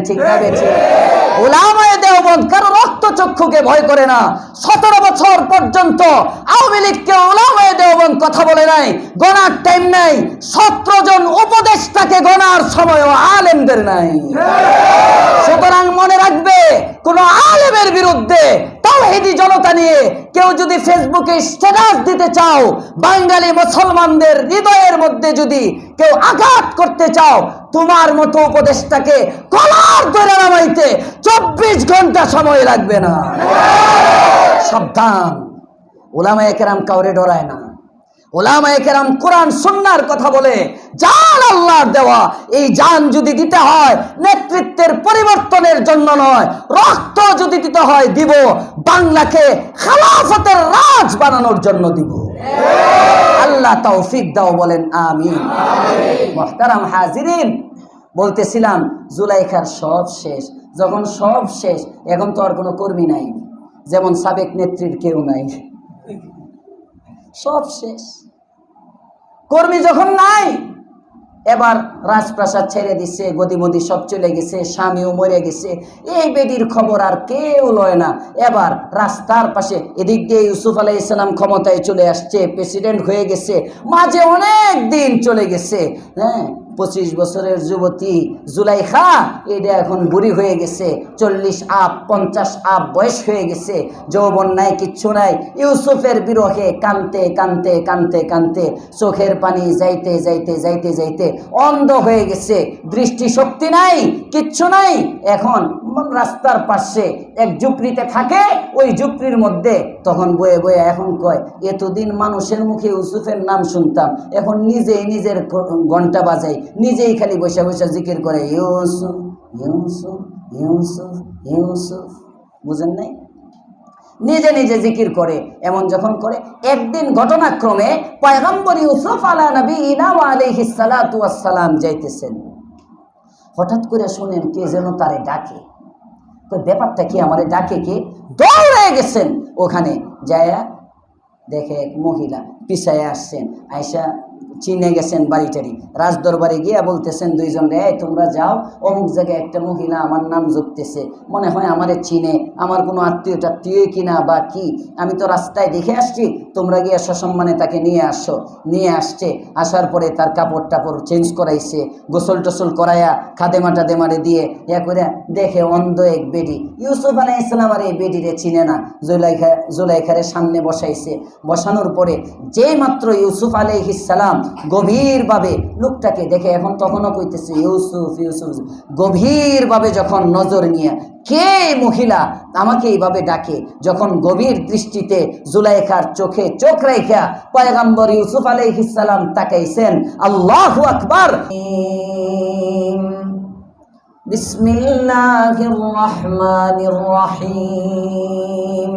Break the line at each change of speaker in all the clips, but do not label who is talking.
ঠিক না বেঠিক? উলামায়ে দেওবন্দ কারো রক্তচক্ষুকে ভয় করে না। 17 বছর পর্যন্ত আওয়ামী লীগকে উলামায়ে দেওবন্দ কথা বলে নাই, গণার টাইম নাই। 17 জন উপদেষ্টাকে গণার সময়ও আলেমদের নাই। সুতরাং মনে রাখবে, কোন আলেমের বিরুদ্ধে তাওহীদি জনতা নিয়ে কেউ যদি ফেসবুকে স্ট্যাটাস দিতে চাও, বাঙালি মুসলমানদের হৃদয়ের মধ্যে যদি কেউ আঘাত করতে চাও, তোমার মতো উপদেষ্টাকে কলার ধরে নামাইতে 24 ঘন্টা সময় লাগবে না। সাবধান, উলামায়ে কেরাম কাউরে ডরায় না। উলামায়ে কেরাম কোরআন সুন্নাহর কথা বলে, জান আল্লাহর দেওয়া, এই জান যদি দিতে হয় নেতৃত্বের পরিবর্তনের জন্য নয়, রক্ত যদি দিতে হয় দিব, বাংলাকে খেলাফতের রাজ বানানোর জন্য দিব। আল্লাহ তৌফিক দাও, বলেন আমিন। মুহতারাম হাজিরিন, বলতেছিলাম জুলাইখার সব শেষ। যখন সব শেষ, এখন তো আর কোনো কর্মী নাই, যেমন সাবেক নেত্রীর কেউ নাই, সব শেষ। কর্মী যখন নাই, এবার রাজপ্রাসাদ ছেড়ে দিছে, গদিমদি সব চলে গেছে, স্বামীও মরে গেছে, এই বেডির খবর আর কেউ লয় না। এবার রাস্তার পাশে এদিক দিয়ে ইউসুফ আলাইহিস সালাম ক্ষমতায় চলে আসছে, প্রেসিডেন্ট হয়ে গেছে, মাঝে অনেক দিন চলে গেছে। হ্যাঁ, 25 বছরের যুবতী জুলাইখা, এটা এখন বুড়ি হয়ে গেছে, 40 আপ 50 আপ বয়স হয়ে গেছে, যৌবন নাই, কিচ্ছু নাই। ইউসুফের বিরহে কানতে কানতে কানতে কানতে চোখের পানি যাইতে যাইতে যাইতে যাইতে অন্ধ হয়ে গেছে, দৃষ্টিশক্তি নাই, কিচ্ছু নাই। এখন রাস্তার পাশে এক ঝুপড়িতে থাকে, ওই ঝুপড়ির মধ্যে তখন বয়ে বয়ে এখন কয়, এতদিন মানুষের মুখে ইউসুফের নাম শুনতাম, এখন নিজেই নিজের ঘন্টা বাজাই, নিজেই খালি বসে বসে জিকির করে, ইউসুফ ইউসুফ ইউসুফ ইউসুফ। বুঝেন নাই? নিজে নিজে জিকির করে। এমন যখন করে, একদিন ঘটনাক্রমে পয়গম্বর ইউসুফ আলা নবিয়িনা ওয়া আলাইহিস সালাতু ওয়াস সালাম যাইতেছেন, হঠাৎ করে শুনেন কে যেন তারে ডাকে। তো ব্যাপারটা কি, আমারে ডাকে কে? দৌড়ে গেছেন, ওখানে যায়া দেখে এক মহিলা পিছায় আসছেন, আয়সা চিনে গেছেন বাড়িটারি। রাজদরবারে গিয়া বলতেছেন দুইজন, রে তোমরা যাও, অমুক জায়গায় একটা মহিলা আমার নাম জপতেছে, মনে হয় আমারে চিনে, আমার কোনো আত্মীয় টাত্মীয় কিনা বা কি, আমি তো রাস্তায় দেখে আসছি, তোমরা গিয়া সসম্মানে তাকে নিয়ে আসো। নিয়ে আসছে, আসার পরে তার কাপড় টাপড় চেঞ্জ করাইছে, গোসল টোসল করাইয়া খাদেমা টাদেমারে দিয়ে ইয়া করে দেখে অন্ধ এক বেডি। ইউসুফ আলাইহিস সালাম আর এই বেডিরে চিনে না, জুলাইখারে সামনে বসাইছে। বসানোর পরে যেই মাত্র ইউসুফ আলাইহিস সালাম গভীরভাবে লোকটাকে দেখে, এখন তখনও কইতেছে ইউসুফ ইউসুফ, গভীরভাবে যখন নজর নিয়ে কে মহিলা আমাকে এইভাবে ডাকে, যখন গভীর দৃষ্টিতে জুলাইখার চোখে চোখ রাইখা পয়গম্বর ইউসুফ আলাইহিস সালাম তাকাইছেন, আল্লাহু আকবার। বিসমিল্লাহির রহমানির রহিম।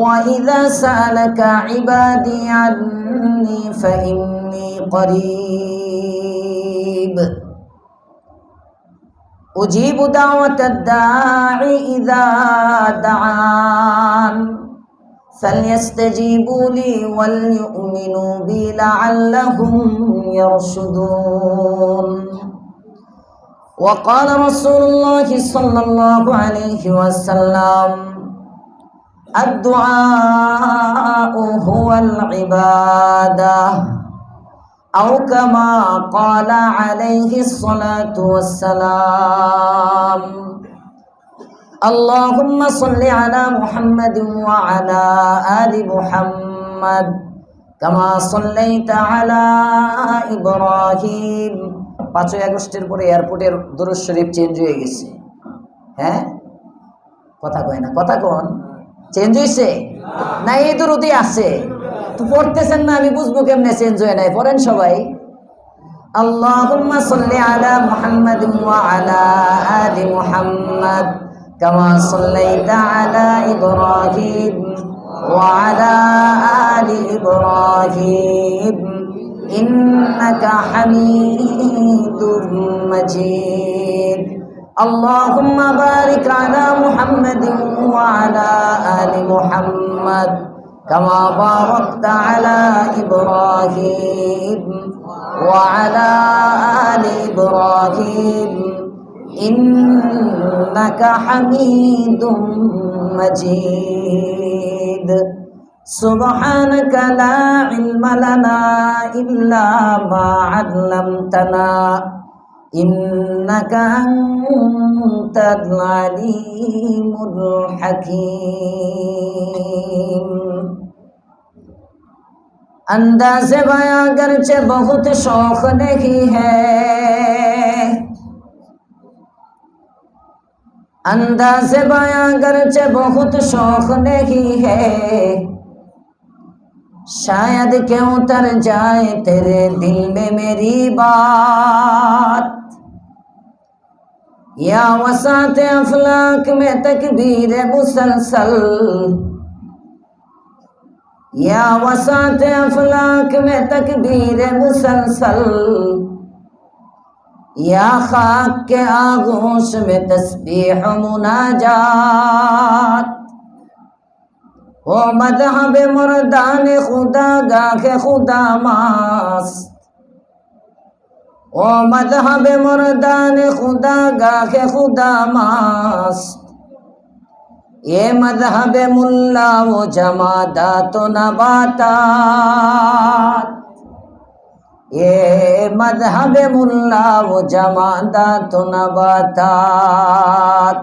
وَإِذَا سَأَلَكَ عِبَادِي عَنِّي فَإِنِّي قَرِيبٌ أُجِيبُ دَعْوَةَ الدَّاعِ إِذَا دَعَانِ فَلْيَسْتَجِيبُوا لِي وَلْيُؤْمِنُوا بِي لَعَلَّهُمْ يَرْشُدُونَ وَقَالَ رَسُولُ اللَّهِ صَلَّى اللَّهُ عَلَيْهِ وَسَلَّمَ الدعاء هو العبادة أو كما قال عليه الصلاة والسلام اللهم صل على محمد وعلى آل محمد كما صليت على إبراهيم 5 আগস্টের পরে এয়ারপোর্টের দুরূদ শরীফ চেঞ্জ হয়ে গেছে। হ্যাঁ, কথা কয় না, কথা কোন চেঞ্জ হয়েছে না? এই দুরুদই আছে তো পড়তেছেন না, আমি বুঝবো কেমনে চেঞ্জ হয়ে নাই? পড়েন সবাই, আল্লাহুম্মা সাল্লি আলা মুহাম্মাদিন ওয়া আলা আলি মুহাম্মাদ কামা সাল্লাইতা আলা ইব্রাহিম ওয়া আলা আলি ইব্রাহিম ইন্নাকা হামিদুম মাজিদ। اللهم بارك على محمد وعلى آل محمد كما باركت على إبراهيم وعلى آل إبراهيم ইন্নাকা হামিদুম মাজিদ সুবহানাকা লা ইলমা লানা ইল্লা মা 'আল্লামতানা ইন্নাকা আনতাল আলিমুল হাকীম। अंदाज़े बयां गर्चे बहुत शौक नहीं है, अंदाज़े बयां गर्चे बहुत शौक नहीं है, शायद क्यों उतर जाए तेरे दिल में मेरी बात। या वसात अफलाक में तकबीर मुसलसल, या वसात अफलाक में तकबीर मुसलसल, या खाक के आगोश में तस्बीह मुनाजात। ओ मज़हब मुर्दान खुदा गाहे खुदा मास्त, ओ मज़हब मुर्दान खुदा गाहे खुदा मास्त। ये मज़हब मुल्ला वो जमादात नबातात, ये मज़हब मुल्ला वो जमादात नबातात।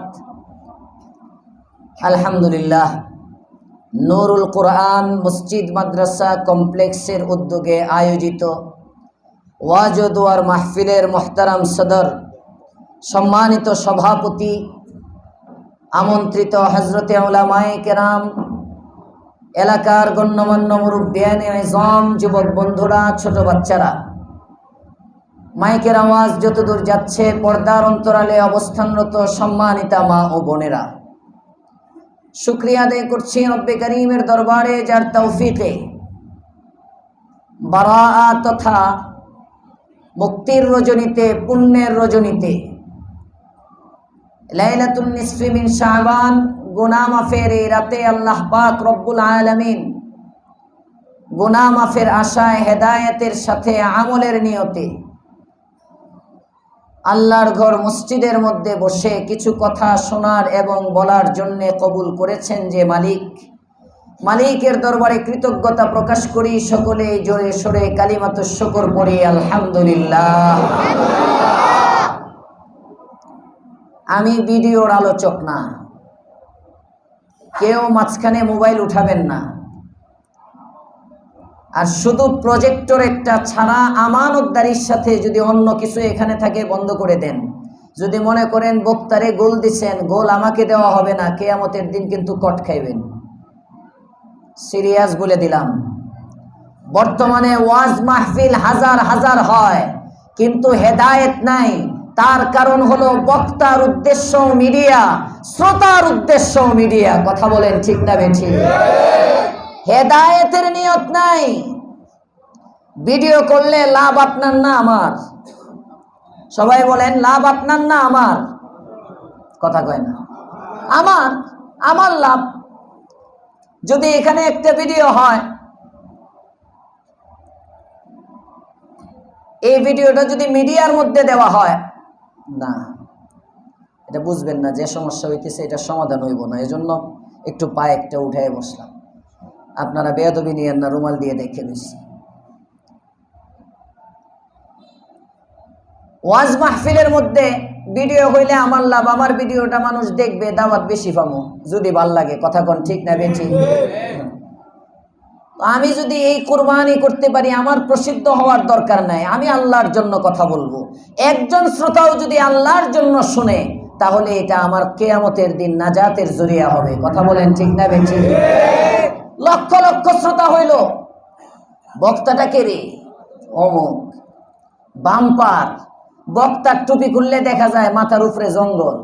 अल्हम्दुलिल्लाह नूरुल कुरआन मस्जिद माद्रासा कमप्लेक्सের উদ্যোগে আয়োজিত ওয়াজ ও দোয়ার মাহফিলের মুহতারাম সদর, সম্মানিত সভাপতি, আমন্ত্রিত হযরতে উলামায়ে কেরাম, এলাকার গণ্যমান্য মুরব্বিয়ানে আযম, যুবক বন্ধুরা, ছোট বাচ্চারা, মাইকের আওয়াজ যতদূর যাচ্ছে পর্দার অন্তরালে অবস্থানরত সম্মানিতা মা ও বোনেরা, শুকরিয়া আদায় করছি রব্বে করিমের দরবারে যার তৌফিকে বারাআত তথা মুক্তির রজনীতে, পুণ্যের রজনীতে, লাইলাতুন নিসফি মিন শাবান, গুনাহ মাফের রাতে আল্লাহ পাক রব্বুল আলামিন গুনাহ মাফের আশায় হেদায়েতের সাথে আমলের নিয়তে আল্লাহর ঘর মসজিদের মধ্যে বসে কিছু কথা শোনার এবং বলার জন্য কবুল করেছেন যে মালিক, মালিকের দরবারে কৃতজ্ঞতা প্রকাশ করি। সকলে জোরে সোরে কালিমাতুশ শুকর পড়ি আলহামদুলিল্লাহ। আমি ভিডিওর আলোচক না, কেউ মাঝখানে মোবাইল উঠাবেন না। আর শুধু প্রজেক্টর একটা ছাড়া আমানতদারির সাথে যদি অন্য কিছু এখানে থাকে বন্ধ করে দেন। যদি মনে করেন বক্তারে গোল দিছেন, গোল আমাকে দেওয়া হবে না, কিয়ামতের দিন কিন্তু কট খাইবেন। সিরিয়াস বলে দিলাম। বর্তমানে ওয়াজ মাহফিল হাজার হাজার হয়, কিন্তু হেদায়েত নাই। তার কারণ হলো বক্তার উদ্দেশ্য মিডিয়া, শ্রোতার উদ্দেশ্য মিডিয়া। কথা বলেন ঠিক না বেঠিক? হেদায়েতের নিয়ত নাই। ভিডিও করলে লাভ আপনার না আমার? সবাই বলেন লাভ আপনার না আমার? কথা কয় না। আমার, আমার লাভ। যদি এখানে একটা ভিডিও হয়, এই ভিডিওটা যদি মিডিয়ার মধ্যে দেওয়া হয়, না, এটা বুঝবেন না যে সমস্যা হইতেছে, এটা সমাধান হইব না। এজন্য একটু পায়ে একটা উঠে বসলাম। আপনারা বেয়াদবি নিয়েন না, রুমাল দিয়ে দেখে নিচ্ছি। ওয়াজ মাহফিলের মধ্যে ভিডিও হইলে আমার লাভ, আমার ভিডিওটা মানুষ দেখবে, দাওয়াত বেশি পাবো যদি ভাল লাগে। কথা কোন ঠিক না বেঠি? আমি যদি এই কুরবানি করতে পারি, আমার প্রসিদ্ধ হওয়ার দরকার নাই, আমি আল্লাহর জন্য কথা বলবো। একজন শ্রোতাও যদি আল্লাহর জন্য শুনে, তাহলে এটা আমার কিয়ামতের দিন নাজাতের জরিয়া হবে। কথা বলেন ঠিক না বেঠি? লক্ষ লক্ষ শ্রোতা হইল, বক্তাটা কে রে? অমুক। বাম্পার, বক্তার টুপি খুললে দেখা যায় মাথার উপরে জঙ্গল।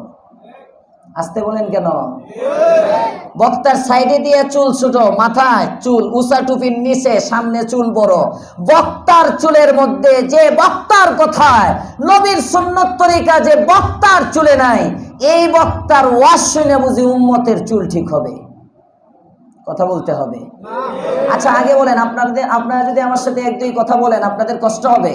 আসতে বলেন কেন? বক্তার সাইডে দিয়ে চুল ছোট, মাথায় চুল উঁচা, টুপির নিচে, সামনে চুল বড়। বক্তার চুলের মধ্যে, যে বক্তার কথায় নবীর সুন্নত তরিকা যে বক্তার চুলে নাই, এই বক্তার ওয়াজ শুনে বুঝি উম্মতের চুল ঠিক হবে? কথা বলতে হবে। আচ্ছা আগে বলেন, আপনারা যদি আমার সাথে এক দুই কথা বলেন আপনাদের কষ্ট হবে?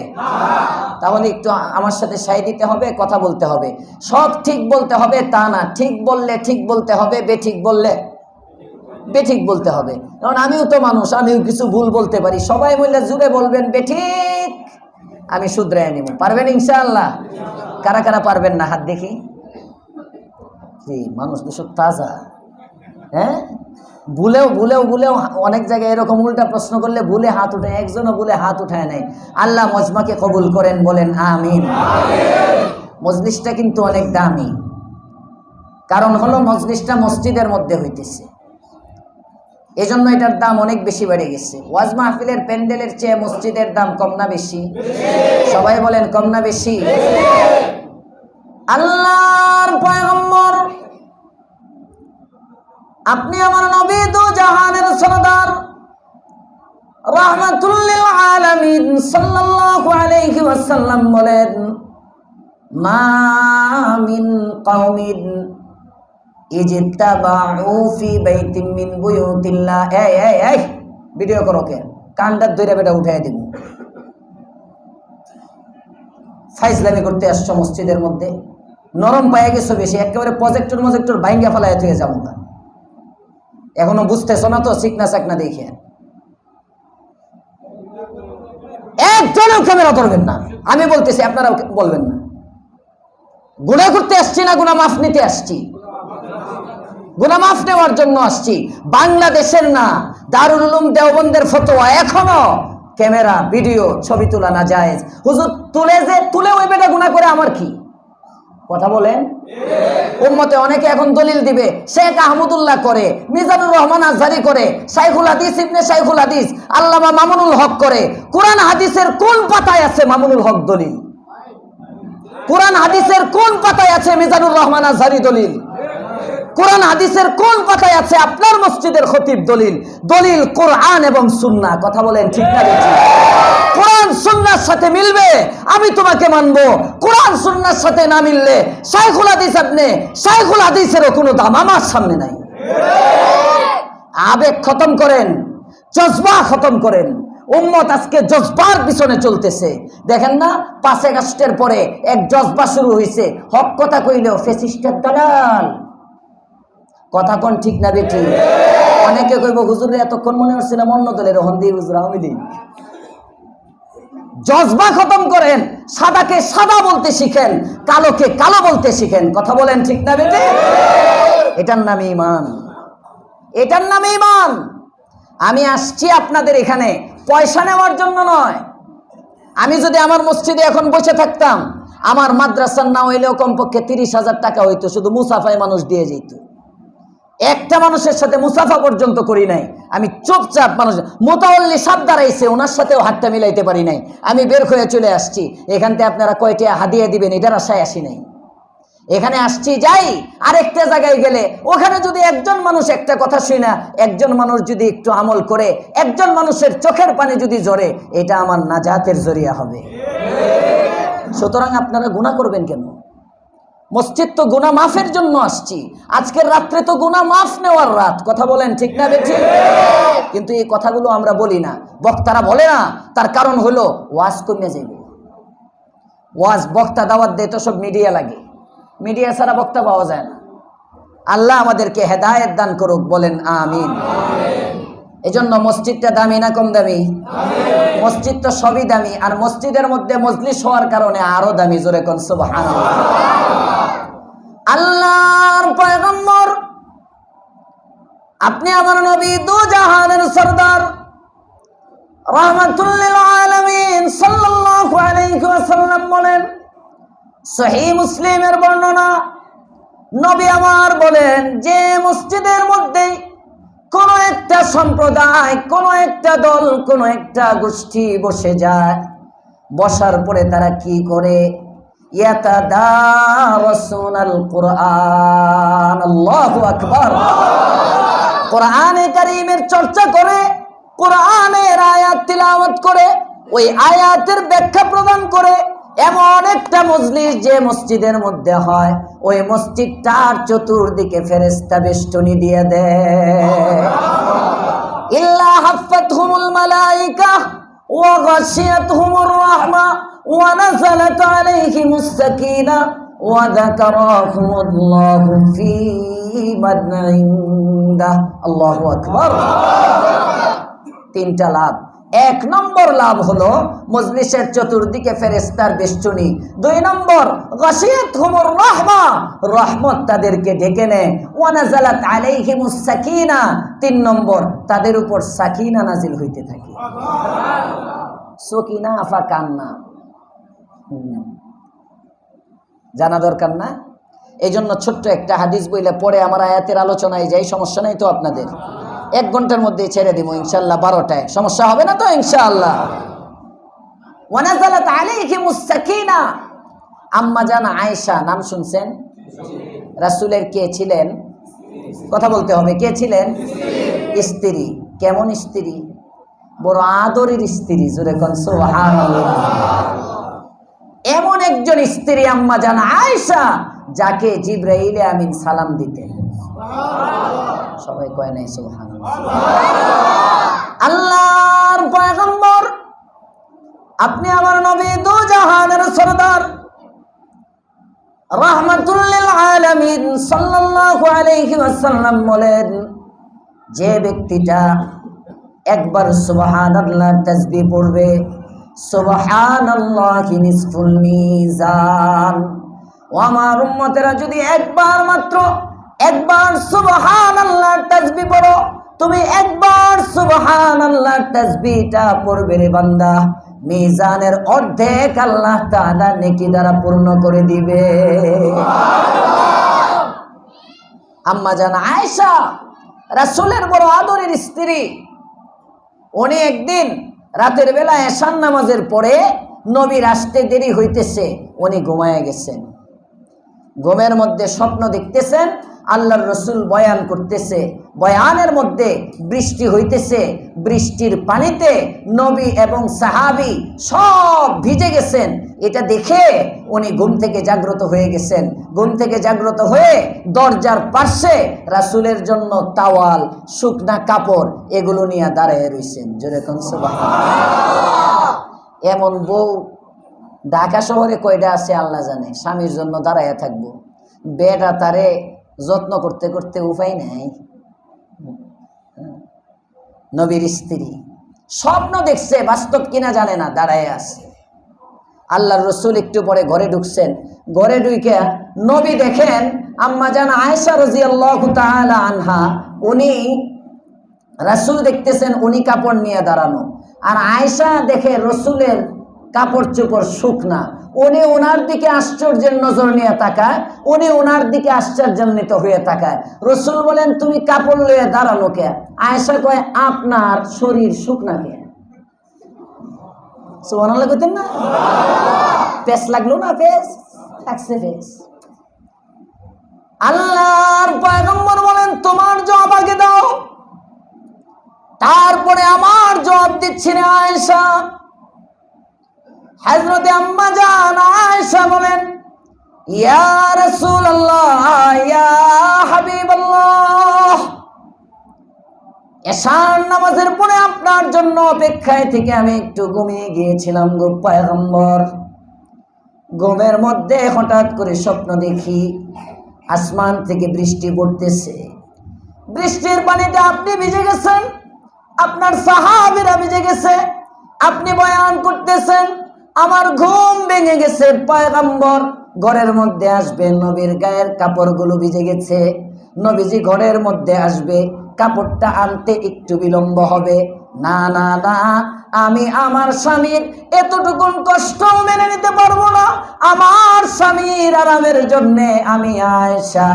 তাহলে একটু আমার সাথে সায় দিতে হবে, কথা বলতে হবে। সব ঠিক বলতে হবে তা না, ঠিক বললে ঠিক বলতে হবে, বেঠিক বললে বেঠিক বলতে হবে। কারণ আমিও তো মানুষ, আমিও কিছু ভুল বলতে পারি। সবাই বললে জুড়ে বলবেন বেঠিক, আমি শুধরাই নিব। পারবেন ইনশাআল্লাহ? কারা কারা পারবেন না হাত দেখি। মানুষ তো সব তাজা। হ্যাঁ, ভুলেও ভুলেও ভুলেও অনেক জায়গায় এরকম উল্টা প্রশ্ন করলে ভুলে হাত উঠায়, একজনও ভুলে হাত উঠায় নাই। আল্লাহ মজমাকে কবুল করেন, বলেন আমিন। মজলিসটা কিন্তু অনেক দামি, কারণ হলো মজলিসটা মসজিদের মধ্যে হইতেছে, এজন্য এটার দাম অনেক বেশি বেড়ে গেছে। ওয়াজ মাহফিলের প্যান্ডেলের চেয়ে মসজিদের দাম কম না বেশি? সবাই বলেন কম না বেশি? আল্লাহর পয়গম্বর, আপনি আমার নবী, দু জাহানের সরদার, রাহমাতুল লিল আলামিন সাল্লাল্লাহু আলাইহি ওয়াসাল্লাম বলেন, মা মিন কওমিন ইজতাবাউ ফি বাইতিন মিন বুয়ুতিল্লাহ। এই ভিডিও করো কে? কান্ডার ধরে বেটা উঠাই দিব। ফাইজলামি করতে আসছো মসজিদের মধ্যে, নরম পায়ে গেছো বেশি, একেবারে প্রজেক্টর ভাঙ্গা ফেলায় থেকে যাবো না। এখনো বুঝতেছো না তো? চিকনা চাকনা দেখে একজনও ক্যামেরা ধরবেন না। আমি বলতেছি, আপনারাও বলবেন না। গুনাহ করতে আসছি না, গুনাহ মাফ নিতে আসছি। গুনাহ মাফ নেওয়ার জন্য আসছি। বাংলাদেশের না, দারুল উলুম দেওবন্দের ফতোয়া, এখনো ক্যামেরা, ভিডিও, ছবি তোলা না জায়েজ। হুজুর তুলে ওই বেটা গুনাহ করে আমার কি? কথা বলেন। উম্মতে অনেকে এখন দলিল দিবে, শেখ আহমদুল্লাহ করে, মিজানুর রহমান আজহারি করে, শাইখুল হাদিস ইবনে শাইখুল হাদিস আল্লামা মামুনুল হক করে। কোরআন হাদিসের কোন পাতায় আছে মামুনুল হক দলিল? কোরআন হাদিসের কোন পাতায় আছে মিজানুর রহমান আজহারি দলিল? কোরআন হাদিসের কোন পাতায় আছে আপনার মসজিদের খতিব দলিল? দলিল কোরআন এবং সুন্নাহ। কথা বলেন ঠিক না বেঠিক? কোরআন সুন্নাহর সাথে মিলবে আমি তোমাকে মানবো, কোরআন সুন্নাহর সাথে না মিললে শাইখুল হাদিস আপনি শাইখুল হাদিসেরও কোনো দাম আমার সামনে নাই। আবেগ খতম করেন, জজবা খতম করেন। উম্মত আজকে জজবার পিছনে চলতেছে। দেখেন না, 5 আগস্টের পরে এক জজবা শুরু হয়েছে। হক কথা কইলেও ফ্যাসিস্টের দালাল। কথা কোন ঠিক না বেঠিক? অনেকে কইব হুজুরে এতক্ষণ মনে হচ্ছে না অন্য দলের, হন্দি হুজুর আওয়ামী লীগ। জজবা খতম করেন, সাদাকে সাদা বলতে শিখেন, কালোকে কালো বলতে শিখেন। কথা বলেন ঠিক না বেঠিক? এটার নামে ঈমান, এটার নামে ঈমান। আমি আসছি আপনাদের এখানে পয়সা নেওয়ার জন্য নয়। আমি যদি আমার মসজিদে এখন বসে থাকতাম, আমার মাদ্রাসার না হইলেও কমপক্ষে 30,000 টাকা হইতো, শুধু মুসাফায় মানুষ দিয়ে যেত। একটা মানুষের সাথে মুসাফা পর্যন্ত করি নাই। আমি চুপচাপ, মানুষ মোতাওয়াল্লি সাহেব দাঁড়াইছে, ওনার সাথেও হাতটা মিলাইতে পারি নাই। আমি বের হয়ে চলে আসছি। এখান থেকে আপনারা কয়টা হাদিয়া দিবেন এটার আশায় আসি নাই। এখানে আসছি, যাই আরেকটা জায়গায় গেলে ওখানে যদি একজন মানুষ একটা কথা শুনে, একজন মানুষ যদি একটু আমল করে, একজন মানুষের চোখের পানি যদি ঝরে, এটা আমার নাজাতের জরিয়া হবে। সুতরাং আপনারা গুনাহ করবেন কেন? মসজিদ তো গুনাহ মাফের জন্য আসছি। আজকের রাত্রে তো গুনাহ মাফ নেওয়ার রাত। কথা বলেন ঠিক না বেঠিক? কিন্তু এই কথাগুলো আমরা বলি না, বক্তারা বলে না। তার কারণ হলো ওয়াজ কমে যাবে। ওয়াজ বক্তা দাওয়াত দেয় তো সব মিডিয়া লাগে, মিডিয়া ছাড়া বক্তা পাওয়া যায় না। আল্লাহ আমাদেরকে হেদায়েত দান করুক, বলেন আমিন। এজন্য মসজিদটা দামি না কম দামি? মসজিদ তো সবই দামি, আর মসজিদের মধ্যে মজলিস হওয়ার কারণে আরো দামি। জোরে কোন সুবহানাল্লাহ। আল্লাহর পয়গম্বর, আপনি আমার নবী, দু জাহানের সরদার, রাহমাতুল লিল আলামিন সাল্লাল্লাহু আলাইহি ওয়াসাল্লাম বলেন, সহিহ মুসলিমের বর্ণনা, নবী আমার বলেন, যে মসজিদের মধ্যে কোন একটা সম্প্রদায়, কোন একটা দল, কোন একটা গোষ্ঠী বসে যায়, বসার পরে তারা কি করে? ইয়াতাদারাসুনাল কুরআন। আল্লাহু আকবার। কোরআনে কারীমের চর্চা করে, কোরআনের আয়াত তিলাওয়াত করে, ওই আয়াতের ব্যাখ্যা প্রদান করে। এমন একটা মজলিস যে মসজিদের মধ্যে হয়, ওই মসজিদটার চতুর্দিকে ফেরেশতা বেষ্টনী দিয়ে দেয়। ইল্লা হাফাতহুমুল মালায়েকা ওয়া গাশিয়াতহুমুর রাহমা ওয়া নাযালাত আলাইহিমুস সাকিনা ওয়া যাকারাহুমুল্লাহু ফী মান ইনদাহ। আল্লাহু আকবার। তিনটা লাভ। এক নম্বর লাভ হলো মজলিসের চতুর্দিকে ফেরেশতার বেষ্টনী। দুই নম্বর গাশিয়াতহুমুর রাহমা, রহমত তাদেরকে ঢেকে নেয়। ওয়া নাযালাত আলাইহিমুস সাকিনা, তিন নম্বর তাদের উপর সাকিনা নাজিল হইতে থাকে। সকিনা আফা কান্না জানা দরকার না? এই জন্য ছোট্ট একটা হাদিস বইলে পরে আমার আয়াতের আলোচনায় যাই, সমস্যা নাই তো আপনাদের? 1 ঘন্টার মধ্যে ছেড়ে দিব ইনশাআল্লাহ, 12টায়। সমস্যা হবে না তো ইনশাআল্লাহ? ওয়া নাযালাত আলাইহিমুস সাকিনা। আম্মা জান আয়েশা নাম শুনছেন? রাসূলের কে ছিলেন? কথা বলতে হবে, কে ছিলেন? স্ত্রী। কেমন স্ত্রী? বড় আদরের স্ত্রী। জোরে কোন সুবহানাল্লাহ। এমন একজন স্ত্রী আম্মা জান আয়েশা, যাকে জিবরাইল আমিন সালাম দিতেন। সবাই কয় নাই সুবহানাল্লাহ? আল্লাহর পয়গম্বর, আপনি আমার নবী, দু জাহানের সরদার, রাহমাতুল লিল আলামিন সাল্লাল্লাহু আলাইহি ওয়াসাল্লাম বলেন, যে ব্যক্তিটা একবার সুবহানাল্লাহ তাসবিহ পড়বে, সুবহানাল্লাহি নিসফুল মিজান। ও আমার উম্মতেরা, যদি একবার সুবহানাল্লাহ তাসবিহ পড়ো, তুমি একবার সুবহানাল্লাহ তাসবিহটা পড়বে রে বান্দা, মিজানের অর্ধেক আল্লাহ তাআলা নেকি দ্বারা পূর্ণ করে দিবে। আম্মা জান আয়েশা রাসূলের বড় আদরের স্ত্রী। উনি একদিন রাতের বেলা এশার নামাজের পরে নবীর আসতে দেরি হইতেছে, উনি ঘুমায় গেছেন। ঘুমের মধ্যে স্বপ্ন দেখতেছেন, আল্লাহর রসুল বয়ান করতেছে, বয়ানের মধ্যে বৃষ্টি হইতেছে, বৃষ্টির পানিতে নবী এবং সাহাবী সব ভিজে গেছেন। এটা দেখে উনি ঘুম থেকে জাগ্রত হয়ে গেছেন। ঘুম থেকে জাগ্রত হয়ে দরজার পাশে রাসূলের জন্য তাওয়াল, শুকনা কাপড় এগুলো নিয়ে দাঁড়ায় রইছেন। জোরে কোন সুবহানাল্লাহ। এমন বউ ঢাকা শহরে কয়টা আছে আল্লাহ জানে, স্বামীর জন্য দাঁড়াইয়া থাকবো। বেটা তারে যত্ন করতে করতে উপায় নাই। নবীর স্ত্রী স্বপ্ন দেখছে, বাস্তব কিনা জানে না, দাঁড়ায় আছে। আল্লাহর রসুল একটু পরে ঘরে ঢুকছেন। ঘরে ঢুকে নবী দেখেন আম্মা জান আয়েশা রাদিয়াল্লাহু তাআলা আনহা, উনি রাসূল দেখতেছেন উনি কাপড় নিয়ে দাঁড়ানো, আর আয়েশা দেখে রসুলের কাপড় চোপড় শুকনা। উনি ওনার দিকে আশ্চর্যের নজর নিয়ে তাকায়, উনি ওনার দিকে আশ্চর্যান্বিত হয়ে তাকায়। রসুল বলেন, তুমি কাপড় লয়ে দাঁড়ানো কে? আয়েশা কয়, আপনার শরীর শুকনা কে? সুবহানাল্লাহ কইতেন না? পেস লাগলো না? পেস লাগছে। পেস। আল্লাহর পয়গম্বর বলেন, তোমার জবাব আগে দাও, তারপরে আমার জবাব দিচ্ছি না আয়েশা। হযরতে আম্মা জান আয়েশা বলেন, ইয়া রাসূলুল্লাহ, ইয়া হাবিবাল্লাহ, এশার নামাজের পরে আপনার জন্য অপেক্ষায় থেকে আমি একটু ঘুমিয়ে গিয়েছিলাম গো পয়গম্বর। ঘুমের মধ্যে হঠাৎ করে স্বপ্ন দেখি আসমান থেকে বৃষ্টি পড়তেছে। বৃষ্টির পানিতে আপনি ভিজে গেছেন, আপনার সাহাবীরা ভিজে গেছে, আপনি বয়ান করতেছেন। আমার ঘুম ভেঙে গেছে। পয়গম্বর ঘরের মধ্যে আসবে, নবীর গায়ের কাপড়গুলো ভিজে গেছে। নবীজি ঘরের মধ্যে আসবে, কাপড়টা আনতে একটু বিলম্ব হবে। না না না, আমি আমার স্বামীর এতটুকুন কষ্ট মেনে নিতে পারবো না। আমার স্বামীর আরামের জন্য আমি আয়েশা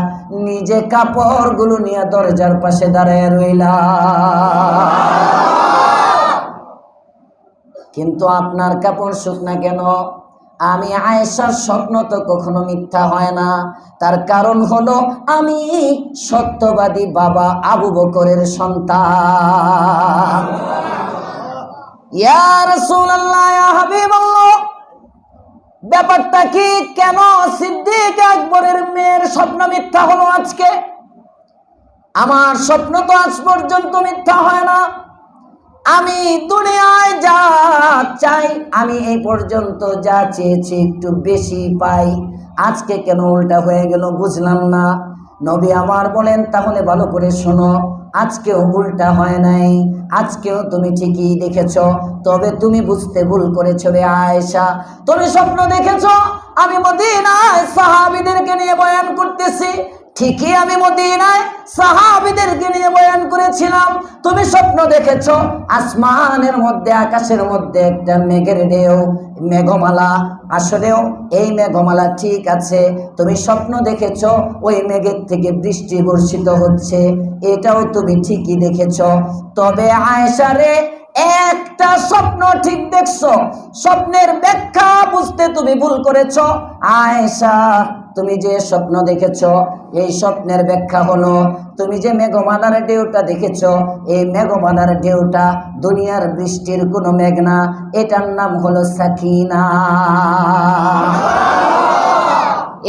নিজে কাপড়গুলো নিয়ে দরজার পাশে দাঁড়ায় রইলাম। কিন্তু আপনার কাপড় শুকনা কেন? আমি আয়েশার স্বপ্ন তো কখনো মিথ্যা হয় না। তার কারণ হলো আমি সত্যবাদী বাবা আবু বকরের সন্তান। ইয়া রাসূলুল্লাহ, ইয়া হাবিবাল্লাহ, ব্যাপারটা কি? কেন সিদ্দিক আকবরের মেয়ের স্বপ্ন মিথ্যা হলো আজকে? আমার স্বপ্ন তো আজ পর্যন্ত মিথ্যা হয় না। আমি দুনিয়ায় যা চাই, আমি এই পর্যন্ত যা চেয়েছি একটু বেশি পাই, আজকে কেন উল্টা হয়ে গেল বুঝলাম না। নবী আমার বলেন, তাহলে ভালো করে শোনো, আজকেও উল্টা হয় নাই, আজকেও তুমি ঠিকই দেখেছো, তবে তুমি বুঝতে ভুল করেছো রে আয়েশা। তুমি স্বপ্ন দেখেছো আমি মদিনায় সাহাবীদেরকে নিয়ে বয়ান করতেছি, ঠিকই আমি মদিনায় সাহাবীদেরকে নিয়ে বয়ান করেছিলাম। তুমি স্বপ্ন দেখেছো আসমানের মধ্যে, আকাশের মধ্যে একটা মেঘের ঢেউ, মেঘমালা। আসলেও এই মেঘমালা ঠিক আছে, তুমি স্বপ্ন দেখেছো ওই মেঘের থেকে বৃষ্টি বর্ষিত হচ্ছে, এটাও তুমি ঠিকই দেখেছো। তবে আয়েশা রে, একটা স্বপ্ন ঠিক দেখছো, স্বপ্নের ব্যাখ্যা বুঝতে তুমি ভুল করেছো। আয়েশা, তুমি যে স্বপ্ন দেখেছো এই স্বপ্নের ব্যাখ্যা হলো, তুমি যে মেঘমালার ঢেউটা দেখেছো, এই মেঘমালার ঢেউটা দুনিয়ার বৃষ্টির কোনো মেঘ না, এটার নাম হলো সাকিনা।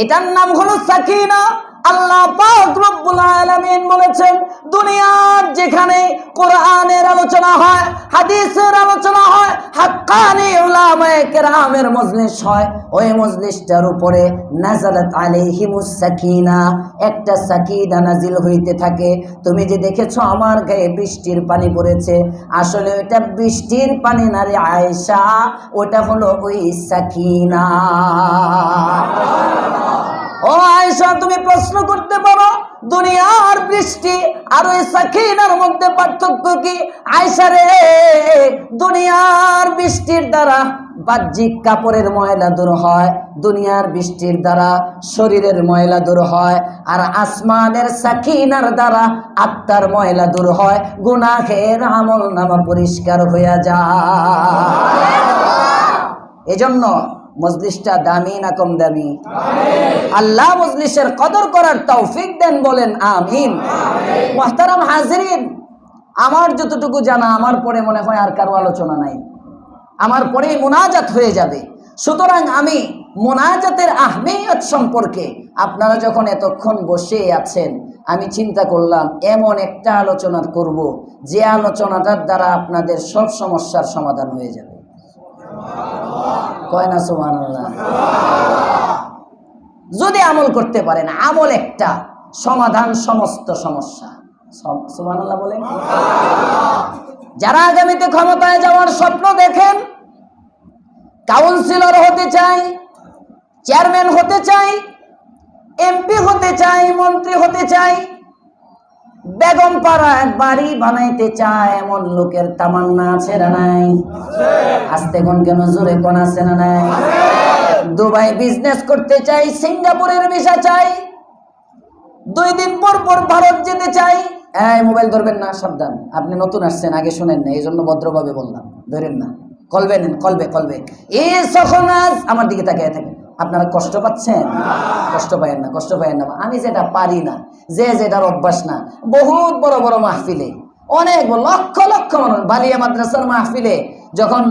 এটার নাম হলো সাকিনা। আল্লাহ পাক রব্বুল আলামিন বলেছেন, দুনিয়ার যেখানে কোরআনের আলোচনা হয়, হাদিসের আলোচনা হয়, হাক্কানি উলামায়ে কেরামের মজলিস হয়, ওই মজলিসটার উপরে নাযালাত আলাইহিমুস সাকিনা, একটা সাকিনা নাজিল হইতে থাকে। তুমি যে দেখেছো আমার গায়ে বৃষ্টির পানি পড়েছে, আসলে ওটা বৃষ্টির পানি না রে আয়েশা, ওটা হলো ওই সাকিনা। ও আয়েশা, তুমি প্রশ্ন করতে পারো দুনিয়ার বৃষ্টি আর ওই সাকিনার মধ্যে পার্থক্য কি? আয়েশা রে, দুনিয়ার বৃষ্টির দ্বারা বাহ্যিক কাপড়ের ময়লা দূর হয়, দুনিয়ার বৃষ্টির দ্বারা শরীরের ময়লা দূর হয়, আর আসমানের সাকিনার দ্বারা আত্মার ময়লা দূর হয়, গুনাহের আমলনামা পরিষ্কার হয়ে যায়। এজন্য মজলিসটা দামি না কম দামি? আল্লাহ মজলিসের কদর করার তৌফিক দেন, বলেন আমিন। মুহতারাম হাজিরিন, আমার যতটুকু জানা, আমার পরে মনে হয় আর কারো আলোচনা নাই, আমার পরেই মুনাজাত হয়ে যাবে। সুতরাং আমি মুনাজাতের আহমিয়ত সম্পর্কে, আপনারা যখন এতক্ষণ বসে আছেন, আমি চিন্তা করলাম এমন একটা আলোচনা করব যে আলোচনাটার দ্বারা আপনাদের সব সমস্যার সমাধান হয়ে যাবে। কয় না সুবহানাল্লাহ? যদি আমল করতে পারেন, আমল একটা, সমাধান সমস্ত সমস্যা। সুবহানাল্লাহ বলেন। যারা আগামীতে ক্ষমতায় যাওয়ার স্বপ্ন দেখেন, কাউন্সিলর হতে চাই, চেয়ারম্যান হতে চাই, এমপি হতে চাই, মন্ত্রী হতে চাই, বেগম পাড়া বাড়ি বানাইতে চায়, এমন লোকের তামান্না আছে না নাই? আস্তে কোন কেন, জোরে কোন আছে না নাই? দুবাই বিজনেস করতে চাই, সিঙ্গাপুরের ভিসা চাই, 2 দিন পর পর ভারত যেতে চাই। এই মোবাইল ধরবেন না, সাবধান, আপনি নতুন আসছেন, আগে শুনেন না, এই জন্য ভদ্রভাবে বললাম, ধরেন না। কলবে নেন, কলবে এই সখনাজ আমার দিকে তাকিয়ে থাকেন। আপনারা কষ্ট পাচ্ছেন? কষ্ট পায়েন না, কষ্ট পায়েন না। আমি যেটা পারি না, যেটার অভ্যাস না, বহুত বড় বড় মাহফিলে অনেক লক্ষ লক্ষ মানুষ, বালিয়া মাদ্রাসার মাহফিলে যখন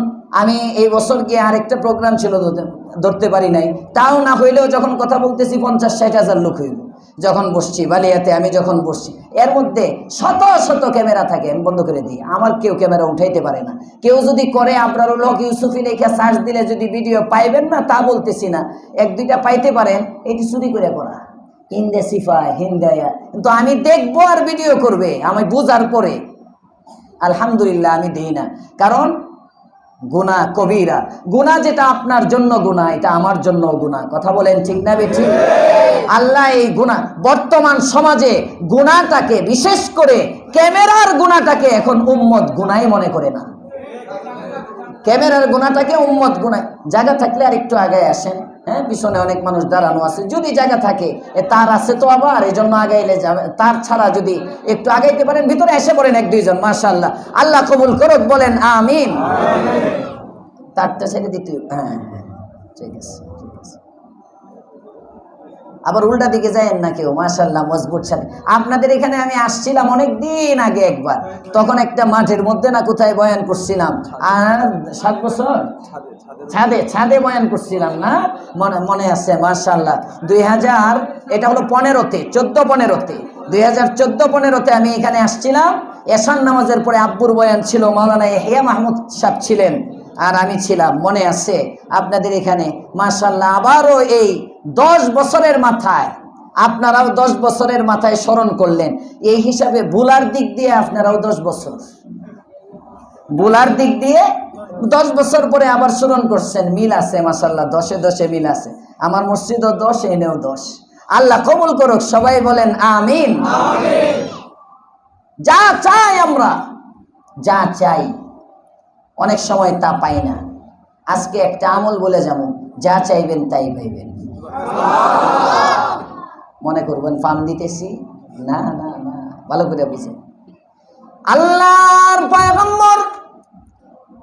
আমি এই বছর গিয়ে আরেকটা প্রোগ্রাম ছিল, ধরতে পারি নাই, তাও না হইলেও যখন কথা বলতেছি 50-60 হাজার লোক হইল। যখন বসছি বালিয়াতে, আমি যখন বসছি, এর মধ্যে শত শত ক্যামেরা থাকে, আমি বন্ধ করে দিই, আমার কেউ ক্যামেরা উঠাইতে পারে না। কেউ যদি করে, আপনার লোক ইউসুফি লেখা সার্চ দিলে যদি ভিডিও পাইবেন না, তা বলতেছি না, 1-2টা পাইতে পারেন, এটি চুরি করে করা, ইন্দেসিফায় হিন্দায়া। কিন্তু আমি দেখবো আর ভিডিও করবে, আমি বুঝার পরে আলহামদুলিল্লাহ আমি দিই না। কারণ গুনাহ কবিরা, গুনাহ যেটা আপনার জন্য গুনাহ, এটা আমার জন্য গুনাহ। কথা বলেন ঠিক না বেঠিক? আল্লাহ এই গুনাহ, বর্তমান সমাজে গুনাহটাকে, বিশেষ করে ক্যামেরার গুনাহটাকে এখন উম্মত গুনাহই মনে করে না। ক্যামেরার গুনাহটাকে উম্মত গুনাহ। জায়গা থাকলে আর একটু আগে আসেন, হ্যাঁ, পিছনে অনেক মানুষ দাঁড়ানো আছে, যদি জায়গা থাকে, তার আছে তো আবার, এই জন্য আগাইলে যাবে, তার ছাড়া যদি একটু আগাইতে পারেন, ভিতরে এসে পড়েন 1-2 জন, মাশাআল্লাহ, আল্লাহ কবুল করুক, বলেন আমিন। তারটা ছেড়ে দিতে, হ্যাঁ ঠিক আছে। আবার উল্টা দিকে যায়েন না কেউ, মাশাআল্লাহ মজবুত সাথে। আপনাদের এখানে আমি আসছিলাম অনেক দিন আগে একবার, তখন একটা মাঠের মধ্যে না কোথায় বয়ান করছিলাম, আর 7 বছর ছাদে বয়ান করছিলাম না, মনে আছে মাশাআল্লাহ। 2000, এটা হলো 15-তে, 14-15-তে, 2014-15-তে আমি এখানে আসছিলাম। এশার নামাজের পরে আব্বুর বয়ান ছিল, মাওলানা ইয়াহইয়া মাহমুদ সাহেব ছিলেন আর আমি ছিলাম, মনে আছে আপনাদের এখানে। মাশাআল্লাহ, আবারও এই 10 বছরের মাথায় আপনারাও 10 বছরের মাথায় স্মরণ করলেন। এই হিসাবে ভুলার দিক দিয়ে আপনারাও 10 বছর, ভুলার দিক দিয়ে 10 বছর পরে আবার স্মরণ করছেন। মিল আছে মাশাআল্লাহ, 10-এ 10-এ মিল আছে। আমার মসজিদও 10, এনেও 10। আল্লাহ কবুল করুক, সবাই বলেন আমিন। যা চাই আমরা, যা চাই অনেক সময় তা পাই না। আজকে একটা আমল বলে যাবো, যা চাইবেন তাই পাইবেন। মনে করবেন ফার্ম দিতেছি, না না না, ভালো করে বুঝেন। আল্লাহর পয়গম্বর,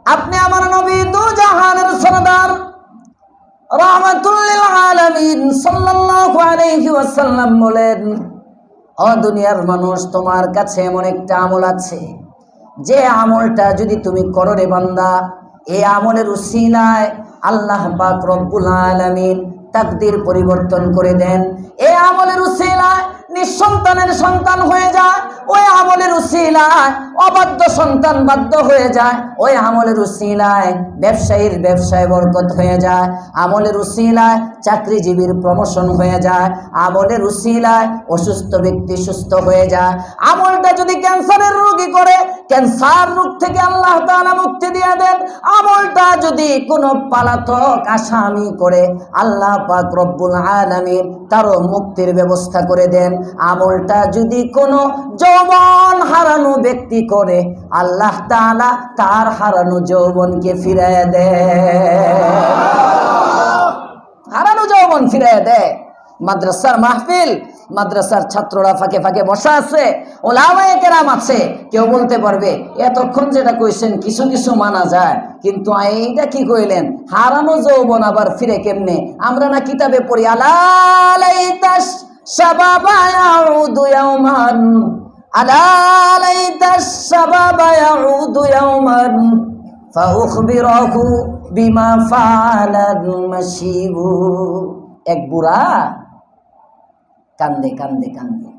আপনি আমার নবী, দু জাহানের সরদার, রাহমাতুল লিল আলামিন সাল্লাল্লাহু আলাইহি ওয়াসাল্লাম বলেন, ও দুনিয়ার মানুষ, তোমার কাছে এমন একটা আমল আছে, যে আমলটা যদি তুমি করো রে বান্দা, এই আমলের উসিলায় আল্লাহ পাক রব্বুল আলামিন তাকদীর পরিবর্তন করে দেন। এই আমলের উসিলায় নিঃসন্তানের সন্তান হয়ে যায়, ওই আমলের উসিলায় অবাধ্য সন্তান বাধ্য হয়ে যায়, ওই আমলের উসিলায় ব্যবসায়ীর ব্যবসায় বরকত হয়ে যায়, আমলের উসিলায় চাকরিজীবীর প্রমোশন হয়ে যায়, আমলের উসিলায় অসুস্থ ব্যক্তি সুস্থ হয়ে যায়। আমলটা যদি ক্যান্সারের রোগী করে, ক্যান্সার রোগ থেকে আল্লাহ তাআলা মুক্তি দিয়ে দেন। আমলটা যদি কোনো পলাতক আসামি করে, আল্লাহ পাক রব্বুল আলামিন তারও মুক্তির ব্যবস্থা করে দেন। আমলটা যদি কোনো যৌবন হারানো ব্যক্তি করে, আল্লাহ তাআলা তার হারানো যৌবনকে ফিরিয়ে দেয়, হারানো যৌবন ফিরিয়ে দেয়। মাদ্রাসার মাহফিল, মাদ্রাসার ছাত্ররা ফাঁকে ফাঁকে বসা আছে, ওলামায়ে কেরাম আছে, কেউ বলতে পারবে এতক্ষণ যেটা কইছেন কিছু কিছু মানা যায়, কিন্তু এইটা কি কইলেন, হারানো যৌবন আবার ফিরে কেমনে? আমরা না কিতাবে পড়ি, আলা লাইতাস শাবাবা ইয়াউদু ইয়াওমান, আলা লাইতাস শাবাবা ইয়াউদু ইয়াওমান ফাউখবিরাহু বিমা ফাআলাল মাশিবু। এক বুড়া কান্দে কান্দে কান্দে,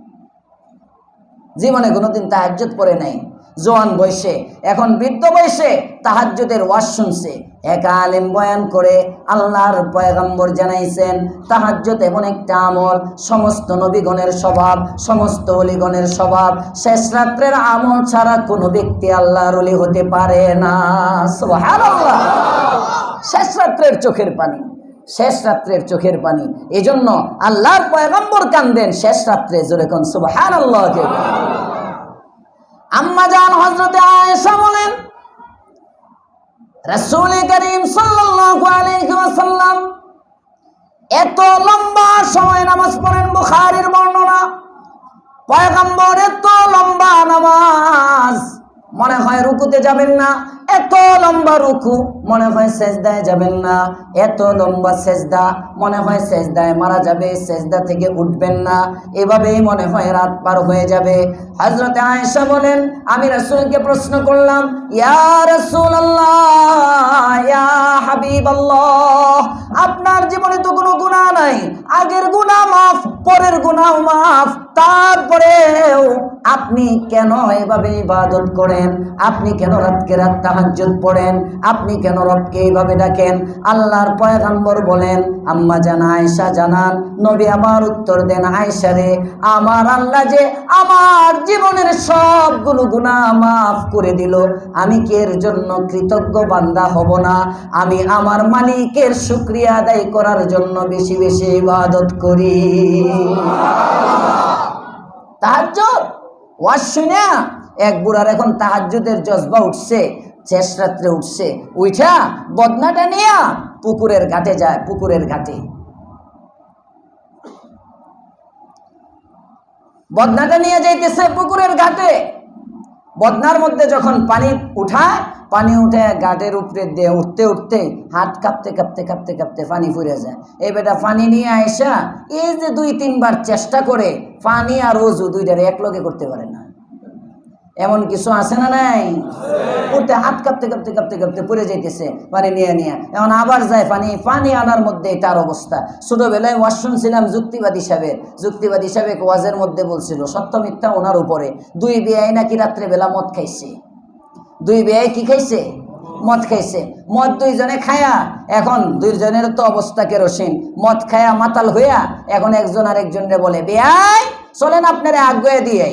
জীবনে কোনোদিন তাহাজ্জুদ পড়ে নাই, জোয়ান বয়সে, এখন বৃদ্ধ বয়সে তাহাজ্জুদের ওয়াজ শুনছে। এক আলেম বয়ান করে আল্লাহর পয়গম্বর জানাইছেন, তাহাজ্জুদ এমন একটা আমল, সমস্ত নবীগণের স্বভাব, সমস্ত ওলিগণের স্বভাব, শেষ রাত্রের আমল ছাড়া কোনো ব্যক্তি আল্লাহর ওলি হতে পারে না। সুবহানাল্লাহ, শেষ রাত্রের চোখের পানি, শেষ রাত্রের চোখের পানি। এই জন্য আল্লাহর পয়গম্বর কান্দেন শেষ রাত্রে, জোরে কোন সুবহানাল্লাহ। আম্মা জান হযরতে আয়েশা বলেন, রাসূল করিম সাল্লাল্লাহু আলাইহি ওয়াসাল্লাম এত লম্বা সময় নামাজ পড়েন, বুখারীর বর্ণনা, পয়গম্বর এত লম্বা নামাজ, মনে হয় রুকুতে যাবেন না, এত লম্বা রুকু, মনে হয় সেজদায় যাবেন না, এত লম্বা সেজদা, মনে হয় সেজদায় মারা যাবে, সেজদা থেকে উঠবেন না, এভাবেই মনে হয় রাত পার হয়ে যাবে। হযরতে আয়েশা বলেন, আমি রাসূলকে প্রশ্ন করলাম, ইয়া রাসূলুল্লাহ, ইয়া হাবিবাল্লাহ, আপনার জীবনে তো কোনো গুনাহ নাই, আগের গুনাহ মাফ, পরের গুনাহ মাফ, তারপরেও আপনি কেন এভাবে ইবাদত করেন? আপনি কেন রাতকে রাত তাহাজ্জুদ পড়েন? আপনি কেন রবকে এইভাবে ডাকেন? আল্লাহর পয়গম্বর বলেন, আম্মা জান আয়েশা জানান, নবী আমার উত্তর দেন, আয়েশা রে, আমার আল্লাহ যে আমার জীবনের সবগুলো গুনাহ মাফ করে দিল, আমি কি এর জন্য কৃতজ্ঞ বান্দা হব না? আমি আমার মালিকের শুকরিয়া আদায় করার জন্য বেশি বেশি ইবাদত করি। তাহাজ্জুদ ওয়াজ শুনে এক বুড়ার এখন তাহাজ্জুদের জজবা উঠছে, শেষ রাত্রে উঠছে, উঠা বদনাটা নিয়ে পুকুরের ঘাটে যায়। পুকুরের ঘাটে বদনাটা নিয়ে যাইতেছে, পুকুরের ঘাটে বদনার মধ্যে যখন পানি উঠায়, পানি উঠে ঘাটের উপরে দিয়ে উঠতে উঠতে হাত কাঁপতে কাঁপতে কাঁপতে কাঁপতে পানি ফুরে যায়। এই বেটা পানি নিয়ে আইসা এই যে 2-3 বার চেষ্টা করে, পানি আর ওযু দুইটারে একলগে করতে পারে না। এমন কিছু আছে না নাই? উঠতে হাত কাঁপতে কাঁপতে কাঁপতে কাঁপতে পড়ে যাইতেছে পানি নিয়ে নিয়ে, এখন আবার যায় পানি পানি আনার মধ্যে তার অবস্থা। ছোটবেলায় ওয়াজ শুনছিলাম যুক্তিবাদী সাহেব ওয়াজের মধ্যে বলছিল সত্য মিথ্যা ওনার উপরে। দুই বেয়াই নাকি রাত্রেবেলা মদ খাইছে। দুই বেয়াই কি খাইছে? মদ খাইছে। মদ দুইজনে খায়া, এখন দুইজনের তো অবস্থা কেরোসিন। মদ খায়া মাতাল হইয়া এখন একজন আর একজনরে বলে, বেয়াই চলেন আপনারে আগুয়ে দিয়ে।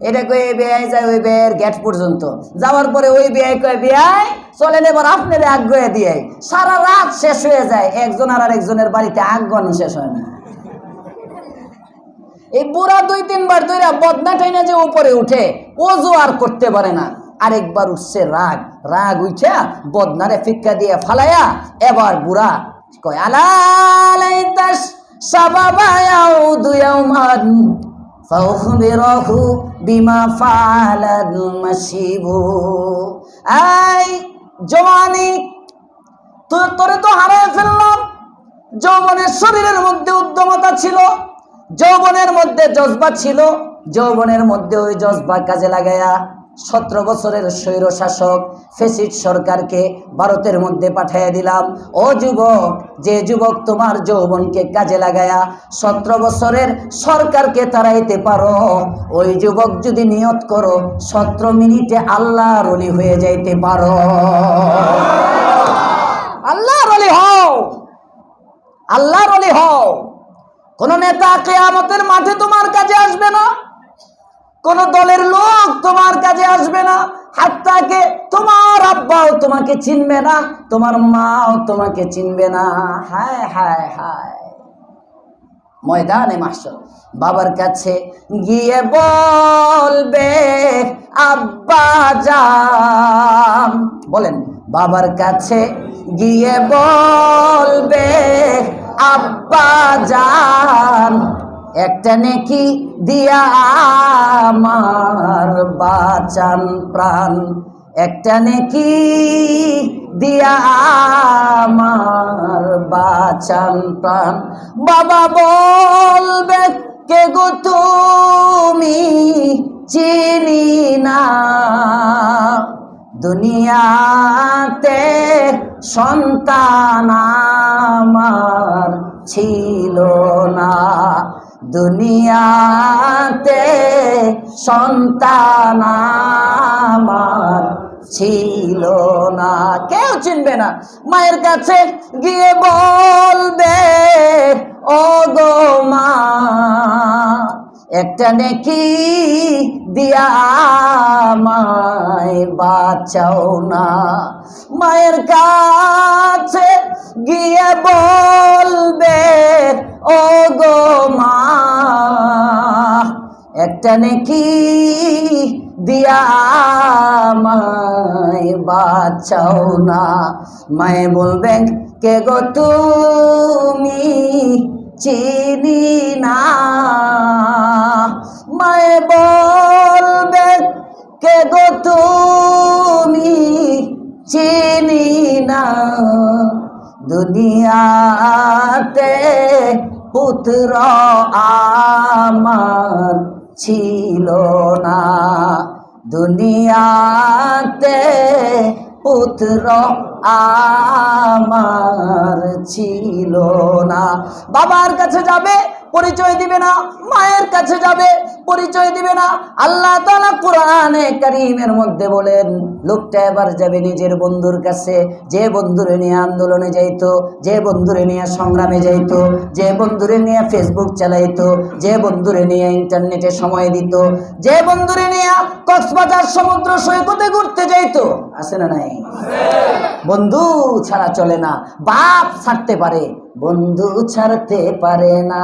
এটা কয়ে বেয়াই যায় ওই বেয়ের গেট পর্যন্ত, যাওয়ার পরে ওই বেয়াই কয়ে, বেয়াই চলেন এবার আপনারে আগুয়ে দিয়ে। সারা রাত শেষ হয়ে যায়, একজন আর একজনের বাড়িতে আগুন শেষ হয় না। এই বুড়া 2-3 বার ধইরা বদনা টাইনা যে উপরে উঠে, ওযু আর করতে পারে না। আরেকবার উঠছে রাগ উঠা বদনারে ফিক্কা দিয়ে ফালাইয়া এবার বুড়া কয়, আলালাইতাস সাবাবা ইয়াউদু ইয়াউমান ফাউখবিরাহু বিমা ফাআলাল মাশিবু। আই জওয়ানি, তোরে তো হারায় ফেললাম। যৌবনের শরীরের মধ্যে উদ্যমতা ছিল, যৌবনের মধ্যে জজবা ছিল, যৌবনের মধ্যে ওই জজবা কাজে লাগায়া 17 বছরের স্বৈর শাসক ফেসিড সরকারকে ভারতের মধ্যে পাঠিয়ে দিলাম। ও যুবক, যে যুবক তোমার যৌবনকে কাজে লাগায়া 17 বছরের সরকারকে তাড়াইতে পারো, ওই যুবক যদি নিয়ত করো 17 মিনিটে আল্লাহর ওলি হয়ে যাইতে পারো। আল্লাহর ওলি হও, আল্লাহর ওলি হও। কোন নেতা কিয়ামতের মাঠে তোমার কাজে আসবে না, কোন দলের লোক তোমার কাজে আসবে না। হাত্তাকে তোমার আব্বাও তোমাকে চিনবে না, তোমার মাও তোমাকে চিনবে না। হায় হায় হায়। ময়দানে মাহশর বাবার কাছে গিয়ে বলবে আব্বা জান, বলেন বাবার কাছে গিয়ে বলবে আব্বা জান, একটা নেকি দিয়া আমার বাঁচান প্রাণ, একটা নেকি দিয়া আমার বাঁচান প্রাণ। বাবা বলবে, কে গো তুমি, চিনি না। দুনিয়াতে সন্তান আমার ছিল না, দুনিয়াতে সন্তান আমার ছিল না। কেউ চিনবে না। মায়ের কাছে গিয়ে বলবে, ও গো মা, একটা নেকি দিয়া আমায় বাঁচাও না। মায়ের কাছে গিয়ে বলবে, ও গো মা, একটা নেকি দিয়া আমায় বাঁচাও না। মায়ে বলবেন, কে গো তুমি, চিনি না। মায়ে বলবে, কে গো তুমি, চিনি না। দুনিয়াতে পুত্র আমার ছিল না, দুনিয়াতে পুত্র আমার ছিল না। বাবার কাছে যাবে, পরিচয় দিবে না। মায়ের কাছে যাবে, পরিচয় দিবে না। আল্লাহ তাআলা কোরআনে কারীমের মধ্যে বলেন, লোকটা এবার যাবে নিজের বন্ধুর কাছে, যে বন্ধুরে নিয়ে আন্দোলনে যাইতো, যে বন্ধুরে নিয়ে সংগ্রামে যাইতো, যে বন্ধুরে নিয়ে ফেসবুক চালাইতো, যে বন্ধুরে নিয়ে ইন্টারনেটে সময় দিত, যে বন্ধুরে নিয়ে কক্সবাজার সমুদ্র সৈকতে ঘুরতে যাইতো। আছে না নাই? বন্ধু ছাড়া চলে না। বাপ ছাড়তে পারে, বন্ধু ছাড়তে পারে না।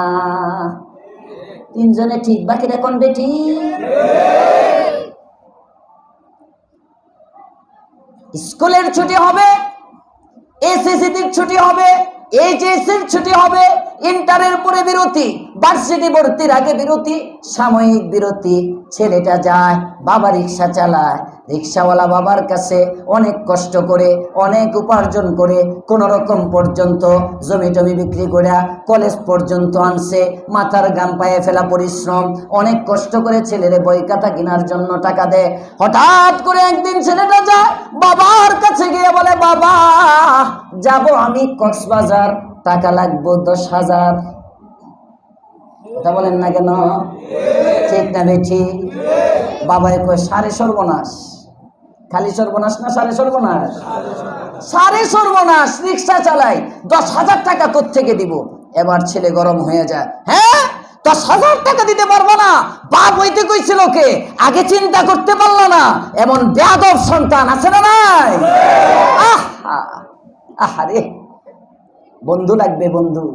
তিনজনে ঠিক, বাকিটা কোন বেটি? স্কুলের ছুটি হবে, এসএসসির ছুটি হবে, এইচএসসির ছুটি হবে, ইন্টারের পরে বিরতি, ভার্সিটি ভর্তির আগে বিরতি, সাময়িক বিরতি। ছেলেটা যায়, বাবা রিক্সা চালায়, রিক্সাওয়ালা বাবার কাছে অনেক কষ্ট করে অনেক উপার্জন করে কোন রকম পর্যন্ত জমি টমি বিক্রি করে কলেজ পর্যন্ত আনছে, মাথার ঘাম পায়ে ফেলা পরিশ্রম, অনেক কষ্ট করে ছেলের বই খাতা কেনার জন্য টাকা দেয়। হঠাৎ করে একদিন ছেলেটা যায় বাবার কাছে গিয়ে বলে, বাবা যাব আমি কক্সবাজার, টাকা লাগবে 10,000। কথা বলেন না কেন? ঠিক না বেঠি? বাবাই কয় সারে সর্বনাশ। খালি সর্বনাশ না সারে সর্বনাশ? সারে সর্বনাশ। রিক্সা চালাই, 10,000 টাকা কোত্থেকে দিব? এবার ছেলে গরম হয়ে যায়। হ্যাঁ, 10,000 টাকা দিতে পারবো না? বাপ হইতে কইছিল কে? আগে চিন্তা করতে পারলো না? এমন বেয়াদব সন্তান আছে না নাই? আহারে, বন্ধু লাগবে বন্ধু।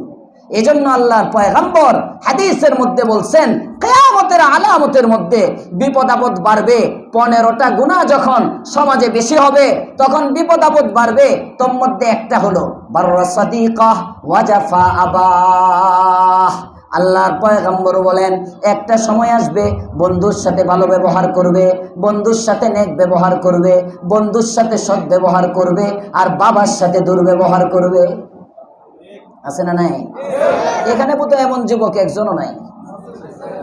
এজন্য আল্লাহর পয়গম্বর হাদিসের মধ্যে বলছেন, কিয়ামতের আলামতের মধ্যে বিপদ আপদ বাড়বে। 15টা গুনাহ যখন সমাজে বেশি হবে তখন বিপদ আপদ বাড়বে। তোর মধ্যে একটা হলো বাররা সাদিকাহ ওয়া জাফা আবাহ। আল্লাহর পয়গম্বর বলেন, একটা সময় আসবে বন্ধুর সাথে ভালো ব্যবহার করবে, বন্ধুর সাথে নেক ব্যবহার করবে, বন্ধুর সাথে সৎ ব্যবহার করবে, আর বাবার সাথে দুর্ব্যবহার করবে। আছে না নাই? এখানে বোধ এমন যুবক একজনও নাই।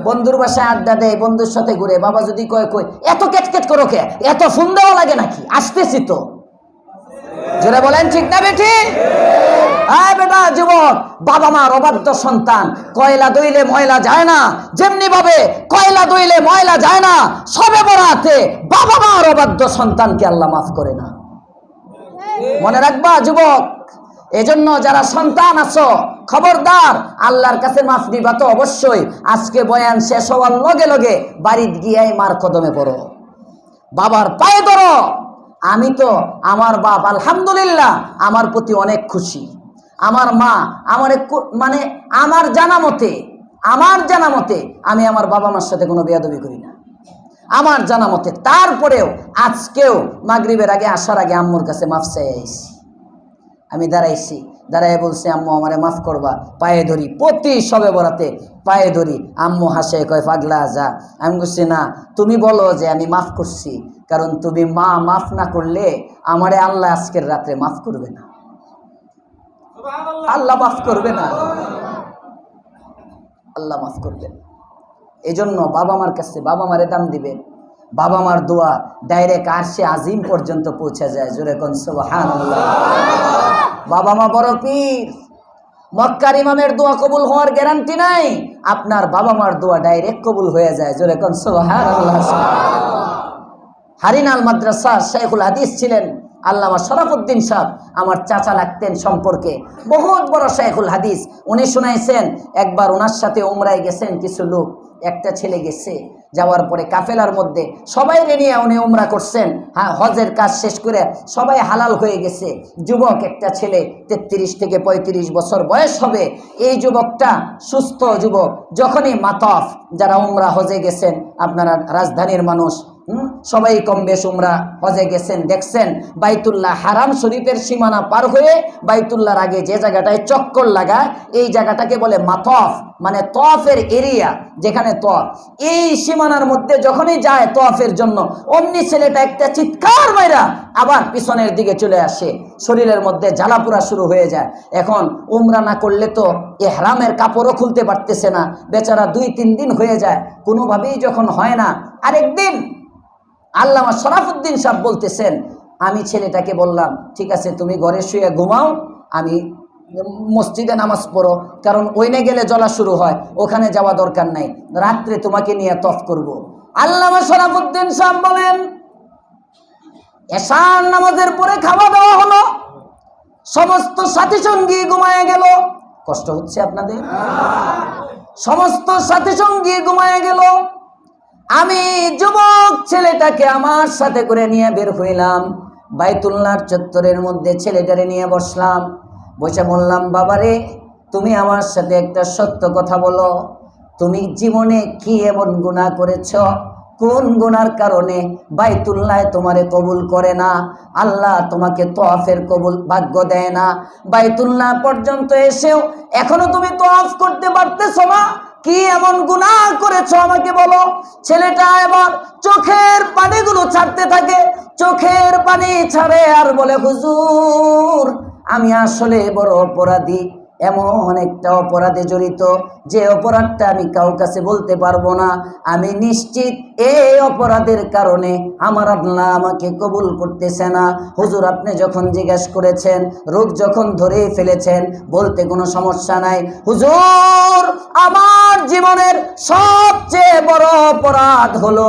বন্ধুর বাসায় আড্ডা দেয়, বন্ধুর সাথে ঘুরে, বাবা যদি কয় কই এত কেটকেট করো কে, এত ফোন দেওয়া লাগে নাকি? আসতেছি তো। জোরে বলেন ঠিক না বেঠি? হ্যাঁ বেটা যুবক, বাবা মার অবাধ্য সন্তান। কয়লা দইলে ময়লা যায় না, যেমনি ভাবে কয়লা দইলে ময়লা যায় না, সবে বরাতে বাবা মার অবাধ্য সন্তানকে আল্লাহ মাফ করে না। মনে রাখবা যুবক। এজন্য যারা সন্তান আছো খবরদার, আল্লাহর কাছে মাফ দিবা তো অবশ্যই। আজকে বয়ান শেষ হওয়ার লগে লগে বাড়িতে গিয়ে মার কদমে পড়ো, বাবার পায়ে ধরো। আমি তো আমার বাপ আলহামদুলিল্লাহ আমার প্রতি অনেক খুশি। আমার মা আমার মানে আমার জানা মতে আমি আমার বাবা মার সাথে কোনো বেয়াদবি করি না, আমার জানা মতে। তারপরেও আজকেও মাগরিবের আগে আসার আগে আম্মুর কাছে মাফ চাই আইছি। আমি দাঁড়াই বলছি, আম্মু আমারে মাফ করবা, পায়ে ধরি। প্রতি সবে বরাতে পায়ে ধরি। আম্মু হাসে, কয় পাগলা যা। আমি বলছি না, তুমি বলো যে আমি মাফ করছি, কারণ তুমি মা মাফ না করলে আমারে আল্লাহ আজকের রাত্রে মাফ করবে না। আল্লাহ মাফ করবে না, আল্লাহ মাফ করবেন। এই জন্য বাবা মার কাছে বাবা মারে দাম দিবেন। বাবা মার দোয়া ডাইরেক্ট আরশে আজিম পর্যন্ত পৌঁছে যায়। জোরে কোন সুবহানাল্লাহ। বাবা মা বড় পীর। মক্কার ইমামের দোয়া কবুল হওয়ার গ্যারান্টি নাই, আপনার বাবা মার দোয়া ডাইরেক্ট কবুল হয়ে যায়। জোরে কোন সুবহানাল্লাহ। হারিনাল মাদ্রাসা শাইখুল হাদিস ছিলেন আল্লামা শরাফুদ্দিন সাহেব, আমার চাচা লাগতেন সম্পর্কে, বহুত বড় শাইখুল হাদিস। উনি শুনাইছেন একবার ওনার সাথে উমরায় গেছেন কিছু লোক, একটা ছেলে গেছে, যাওয়ার পরে কাফেলার মধ্যে সবাই নিয়ে উনি উমরা করছেন। হ্যাঁ, হজের কাজ শেষ করে সবাই হালাল হয়ে গেছে। যুবক একটা ছেলে 33 থেকে 35 বছর বয়স হবে। এই যুবকটা সুস্থ যুবক। যখনই মাতাফ, যারা উমরা হজে গেছেন, আপনারা রাজধানীর মানুষ সবাই কম বেশ উমরা হজে গেছেন, দেখছেন বাইতুল্লাহ হারাম শরীফের সীমানা পার হয়ে বাইতুল্লাহর আগে যে জায়গাটায় চক্কর লাগায়, এই জায়গাটাকে বলে মাতফ, মানে তফের এরিয়া, যেখানে তফ। এই সীমানার মধ্যে যখনই যায় তফের জন্য, অমনি ছেলেটা একটা চিৎকার মাইরা আবার পিছনের দিকে চলে আসে, শরীরের মধ্যে জ্বালাপোড়া শুরু হয়ে যায়। এখন উমরা না করলে তো ইহরামের কাপড়ও খুলতে পারতেছে না বেচারা, 2-3 দিন হয়ে যায়, কোনোভাবেই যখন হয় না। আরেকদিন আল্লামা শরাফুদ্দিন সাহেব বলতেছেন, আমি ছেলেটাকে বললাম, ঠিক আছে তুমি ঘরে শুয়ে ঘুমাও, আমি মসজিদে নামাজ পড়ো, কারণ ওইনে গেলে জ্বলা শুরু হয়, ওখানে যাওয়া দরকার নাই, রাত্রে তোমাকে নিয়ে তফ করব। আল্লামা শরাফুদ্দিন সাহেব বলেন, এশার নামাজের পরে খাওয়া দাওয়া হলো, সমস্ত সাথী সঙ্গী ঘুমায় গেল। কষ্ট হচ্ছে আপনাদের? সমস্ত সাথী সঙ্গী ঘুমায় গেল। আমি যুবক ছেলেটাকে আমার সাথে করে নিয়ে বের হইলাম, বাইতুল্লাহর চত্বরের মধ্যে ছেলেটারে নিয়ে বসলাম, বসে বললাম, বাবারে তুমি আমার সাথে একটা সত্য কথা বলো, তুমি জীবনে কি এমন গুনাহ করেছ, কোন গুনার কারণে বাইতুল্লাহ তোমারে কবুল করে না, আল্লাহ তোমাকে তওয়াফের কবুল ভাগ্য দেয় না, বাইতুল্লাহ পর্যন্ত এসেও এখনো তুমি তওয়াফ করতে পারতেছ না, কি এমন গুনাহ করেছ করেছো আমাকে বলো। ছেলেটা এবার চোখের পানিগুলো ছাড়তে থাকে, চোখের পানি ছাড়ে আর বলে, হুজুর আমি আসলে বড় অপরাধী, এমন একটা অপরাধে জড়িত যে অপরাধটা আমি কারো কাছে বলতে পারবো না। আমি নিশ্চিত এই অপরাধের কারণে আমার আল্লাহ আমাকে কবুল করতেছে না। হুজুর আপনি যখন জিজ্ঞেস করেছেন, রোগ যখন ধরে ফেলেছেন, বলতে কোনো সমস্যা নাই। হুজুর আমার জীবনের সবচেয়ে বড় অপরাধ হলো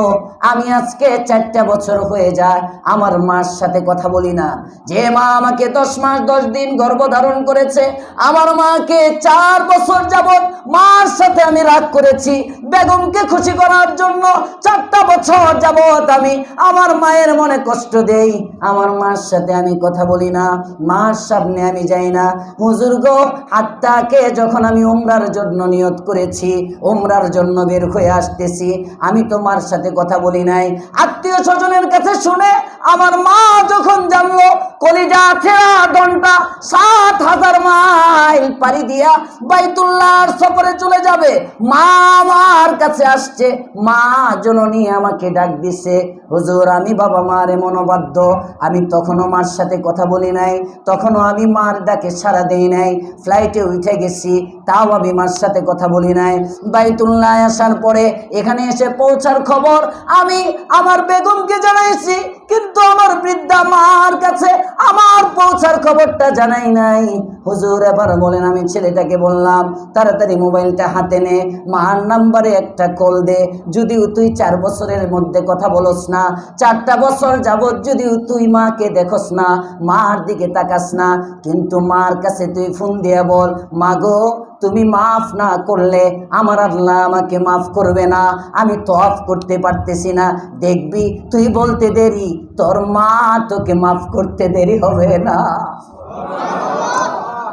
আমি আজকে 4টা বছর হয়ে যায় আমার মার সাথে কথা বলি না। যে মা আমাকে 10 মাস 10 দিন গর্ভধারণ করেছে, আমার মাকে 4 বছর যাবত মার সাথে আমি রাগ করেছি। বেগমকে খুশি করার জন্য 4টা বছর যাবত আমি আমার মায়ের মনে কষ্ট দেই। আমার মার সাথে আমি কথা বলি না, মার সামনে আমি যাই না। হুজুর গো, হাত্তাকে যখন আমি উমরার জন্য নিয়ত করেছি, উমরার জন্য বের হয়ে আসতেছি, আমি তো মার সাথে কথা বলি নাই। আত্মীয় স্বজনের কাছে শুনে আমার মা যখন জানলো, কলিজা ছেঁড়া দনটা 7000 মাইল পাড়ি দিয়া বাইতুল্লাহর সফরে চলে যাবে, মা আমার কাছে আসছে। মা জননী আমাকে ডাক দিছে, হুজুর আমি বাবা মার এমন অবাধ্য, আমি তখনও মার সাথে কথা বলি নাই, তখনও আমি মার ডাকে সাড়া দেই নাই। ফ্লাইটে উঠে গেছি, তাও আমি মার সাথে কথা বলি নাই। বাইতুল্লাহ আসার পরে এখানে এসে পৌঁছার খবর আমি আমার বেগমকে জানাইছি, কিন্তু আমার বৃদ্ধা মার কাছে আমার পৌঁছার খবরটা জানাই নাই। হুজুর এবার বলেন, আমি ছেলেটাকে বললাম তাড়াতাড়ি মোবাইলটা হাতে নে, মার নাম্বারে একটা কল দে। যদিও তুই 4 বছরের মধ্যে কথা বলস না, 4টা বছর যাবত যদিও তুই মাকে দেখস না, মার দিকে তাকাস না, কিন্তু মার কাছে তুই ফোন দিয়ে বল, মা গো তুমি মাফ না করলে আমার আল্লাহ আমাকে মাফ করবে না, আমি তওয়াফ করতে পারতেছি না। দেখবি তুই বলতে দেরি, তোর মা তোকে মাফ করতে দেরি হবে না।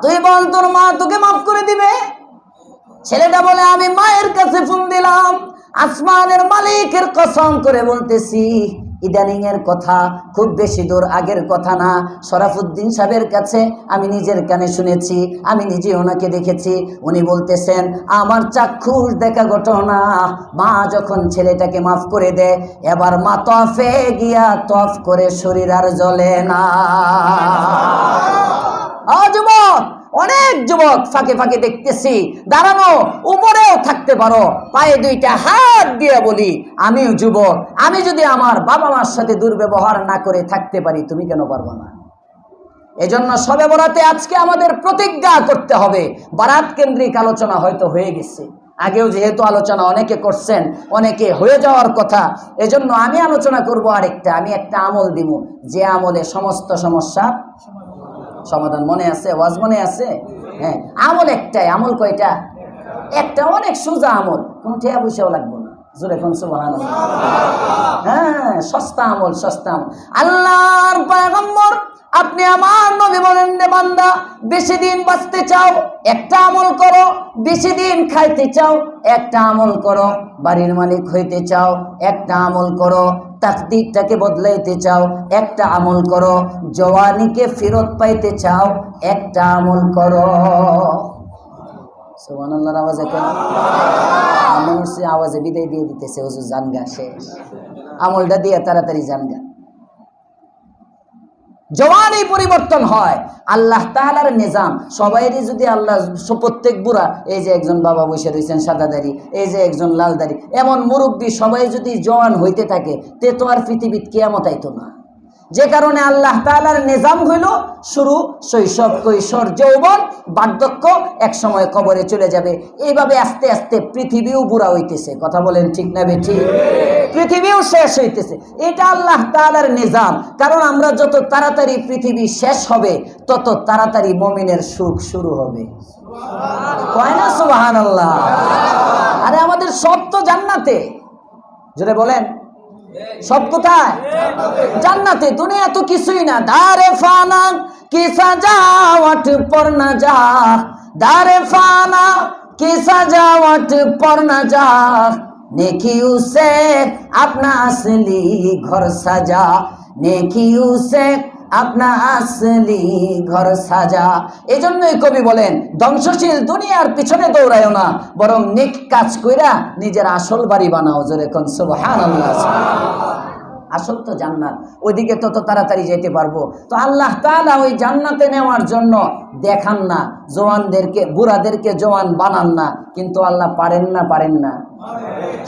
তুই বল, তোর মা তোকে মাফ করে দিবে। ছেলেটা বলে, আমি মায়ের কাছে ফোন দিলাম, আসমানের মালিকের কসম করে বলতেছি, ইদানিং এর কথা, খুব বেশি দূর আগের কথা না। শরাফুদ্দিন সাহেবের কাছে আমি নিজের কানে শুনেছি, আমি নিজে ওনাকে দেখেছি। উনি বলতেছেন, আমার চাক্ষুষ দেখা ঘটনা, মা যখন ছেলেটাকে মাফ করে দেয়, এবার মা তফে গিয়া তফ করে শরীর আর জ্বলে না। যুবক, অনেক যুবক ফাঁকে ফাঁকে দেখতেছি দাঁড়ানো, উপরেও থাকতে পারো, পায়ে 2টা হাত দিয়ে বলি, আমিও যুবক, আমি যদি আমার বাবা মার সাথে দুর্ব্যবহার না করে থাকতে পারি, তুমি কেন পারবো না? এজন্য শবে বরাতে আজকে আমাদের প্রতিজ্ঞা করতে হবে। বারাত কেন্দ্রিক আলোচনা হয়তো হয়ে গেছে, আগেও যেহেতু আলোচনা অনেকে করছেন, অনেকে হয়ে যাওয়ার কথা, এজন্য আমি আলোচনা করব আরেকটা। আমি একটা আমল দিব, যে আমলে সমস্ত সমস্যা সমাধান। মনে আছে? ওয়াজ মনে আছে? হ্যাঁ, আমল একটাই। আমল কয়টা? একটা। অনেক সোজা আমল, কোনো টিয়া পয়সাও লাগবে না। জোরে কোন সুবহানাল্লাহ। হ্যাঁ, সস্তা আমল, সস্তা আমল। আল্লাহর পয়গম্বর, আপনি আমার নবী বলেন, রে বান্দা, বেশি দিন বাঁচতে চাও, একটা আমল করো। বেশি দিন খাইতে চাও, একটা আমল করো। বাড়ির মালিক হইতে চাও, একটা আমল করো। তাকদীরটাকে বদলাইতে চাও, একটা আমল করো। জওয়ানিকে ফেরত পাইতে চাও, একটা আমল করো। সুবহানাল্লাহর আওয়াজে কেন মানুষ আওয়াজে বিদায় দিয়ে দিতেছে, হুজুর জানগা শেষ, আমলটা দিয়ে তাড়াতাড়ি জানগা। জওয়ানি পরিবর্তন হয়, আল্লাহ তাআলার নিজাম। সবাইরই যদি আল্লাহ, প্রত্যেক বুড়া, এই যে একজন বাবা বসে রয়েছেন সাদা দাড়ি, এই যে একজন লাল দাড়ি, এমন মুরব্বী সবাই যদি জওয়ান হইতে থাকে, তে তো আর পৃথিবীর কিয়ামত আইতো না। যে কারণে আল্লাহ তাআলার নিজাম হইল শুরু শৈশব, কৈশোর, যৌবন, বার্ধক্য, এক সময় কবরে চলে যাবে। এইভাবে আস্তে আস্তে পৃথিবীও বুড়া হইতেছে। কথা বলেন ঠিক না বেঠিক? পৃথিবীও শেষ হইতেছে। এটা আল্লাহ তাআলার নিজাম। কারণ আমরা যত তাড়াতাড়ি পৃথিবী শেষ হবে, তত তাড়াতাড়ি মুমিনের সুখ শুরু হবে। কয় না সুবহানাল্লাহ? আরে আমাদের সব তো জান্নাতে। জোরে বলেন, সব কোথায়? জান্নাতে। দুনিয়া তো কিছুই না। দারে ফানা কি সাজাওয়াট পর না যা, দারে ফানা কি সাজাওয়াট পর না যা, नेकियों से अपना असली घर सजा, नेकियों से আপনা আসলি ঘর সাজা। এজন্যই কবি বলেন ধ্বংসশীল দুনিয়ার পিছনে দৌড়ায়ও না, বরং নেক কাজ কইরা নিজের আসল বাড়ি বানাও। জোরে কোন সুবহানাল্লাহ। আসল তো জান্নাত, ওইদিকে তত তাড়াতাড়ি যেতে পারবো। তো আল্লাহ তাআলা ওই জান্নাতে নেওয়ার জন্য দেখান না, জওয়ানদেরকে বুড়াদেরকে জওয়ান বানান না, কিন্তু আল্লাহ পারেন না? পারেন না?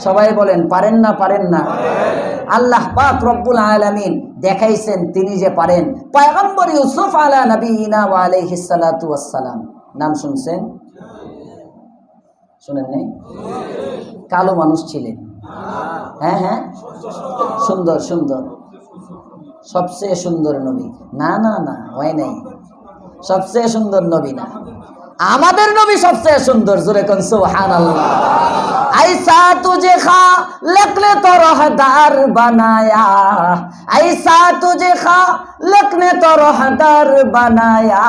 সবাই বলেন পারেন না? পারেন না? আল্লাহ পাক রব্বুল আলামিন দেখাইছেন তিনি যে পারেন। পয়গম্বর ইউসুফ আলা নবিয়িনা ওয়া আলাইহিস সালাতু ওয়াস সালাম, নাম শুনছেন? শুনেন নাই? কালো মানুষ ছিলেন, হ্যাঁ হ্যাঁ, সুন্দর সুন্দর, সবচেয়ে সুন্দর নবী। না না না, হয় নাই, সবচেয়ে সুন্দর নবী না, আমাদের নবী সবচেয়ে সুন্দর। জোরে কোন সুবহানাল্লাহ। ऐसा तुझे खालिक ने तो रहदार बनाया, ऐसा तुझे खालिक ने तो रहदार बनाया,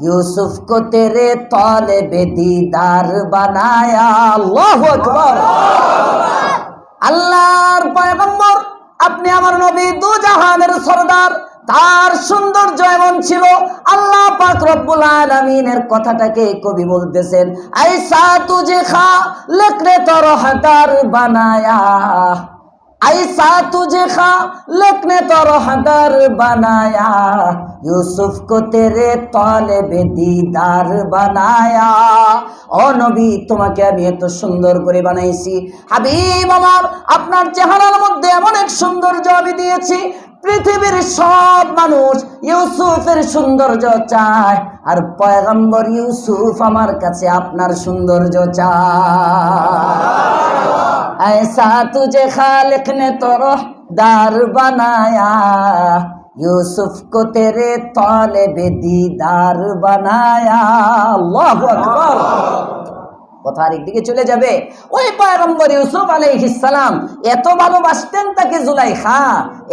यूसुफ को तेरे तौले दीदार बनाया। अल्लाहु আকবার। আল্লাহর পয়গম্বর আপনি আমার নবী, দু জাহানের সরদার, তার সৌন্দর্য এমন ছিল। আল্লাহ পাক রব্বুল আলামিনের কথাটাকে কবি বলতেছেন, আইসা তুঝে খালিক নে তো রহদার বানায়া, আইসা তুঝে খালিক নে তো রহদার বানায়া, ইউসুফ কো তেরে তলবে দিদার বানায়া। ও নবী, তোমাকে আমি এত সুন্দর করে বানাইছি। হাবিব আমার, আপনার চেহারার মধ্যে এমন এক সৌন্দর্য আমি দিয়েছি, পৃথিবীর সব মানুষ ইউসুফের সৌন্দর্য চায়, আর পয়গম্বর ইউসুফ আমার কাছে আপনার সৌন্দর্য চায়। ऐसा तुझे खालिक ने तो रहदार बनाया, यूसुफ को तेरे तौले दीदार बनाया। अल्लाहु আকবার। কথা আরেকদিকে চলে যাবে। ওই পয়গম্বর ইউসুফ আলাইহিস সালাম এত ভালোবাসতেন তাকে জুলাইখা,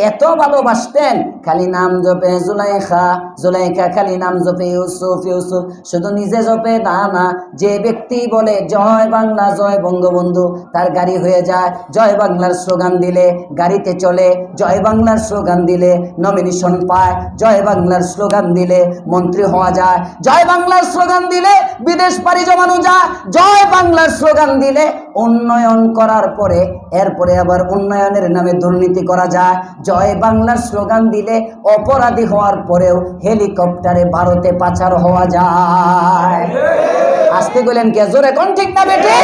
এত ভালোবাসতেন, খালি নাম জপে জুলাইখা, জুলাইখা খালি নাম জপে ইউসুফ, ইউসুফ শুধু নিজে জপে না না, যে ব্যক্তি বলে জয় বাংলা জয় বঙ্গবন্ধু, তার গাড়ি হয়ে যায়। জয় বাংলার স্লোগান দিলে গাড়িতে চলে, জয় বাংলার স্লোগান দিলে নমিনেশন পায়, জয় বাংলার স্লোগান দিলে মন্ত্রী হওয়া যায়, জয় বাংলার স্লোগান দিলে বিদেশ পাড়ি জমানো যায়, জয় বাংলার স্লোগান দিলে উন্নয়ন করার পরে এরপরে আবার উন্নয়নের নামে দুর্নীতি করা যায়, জয় বাংলার স্লোগান দিলে অপরাধী হওয়ার পরেও হেলিকপ্টারে ভারতে পাচার হওয়া যায়। আসতে গেলেন কে? জোরে কোন ঠিক না বেটে?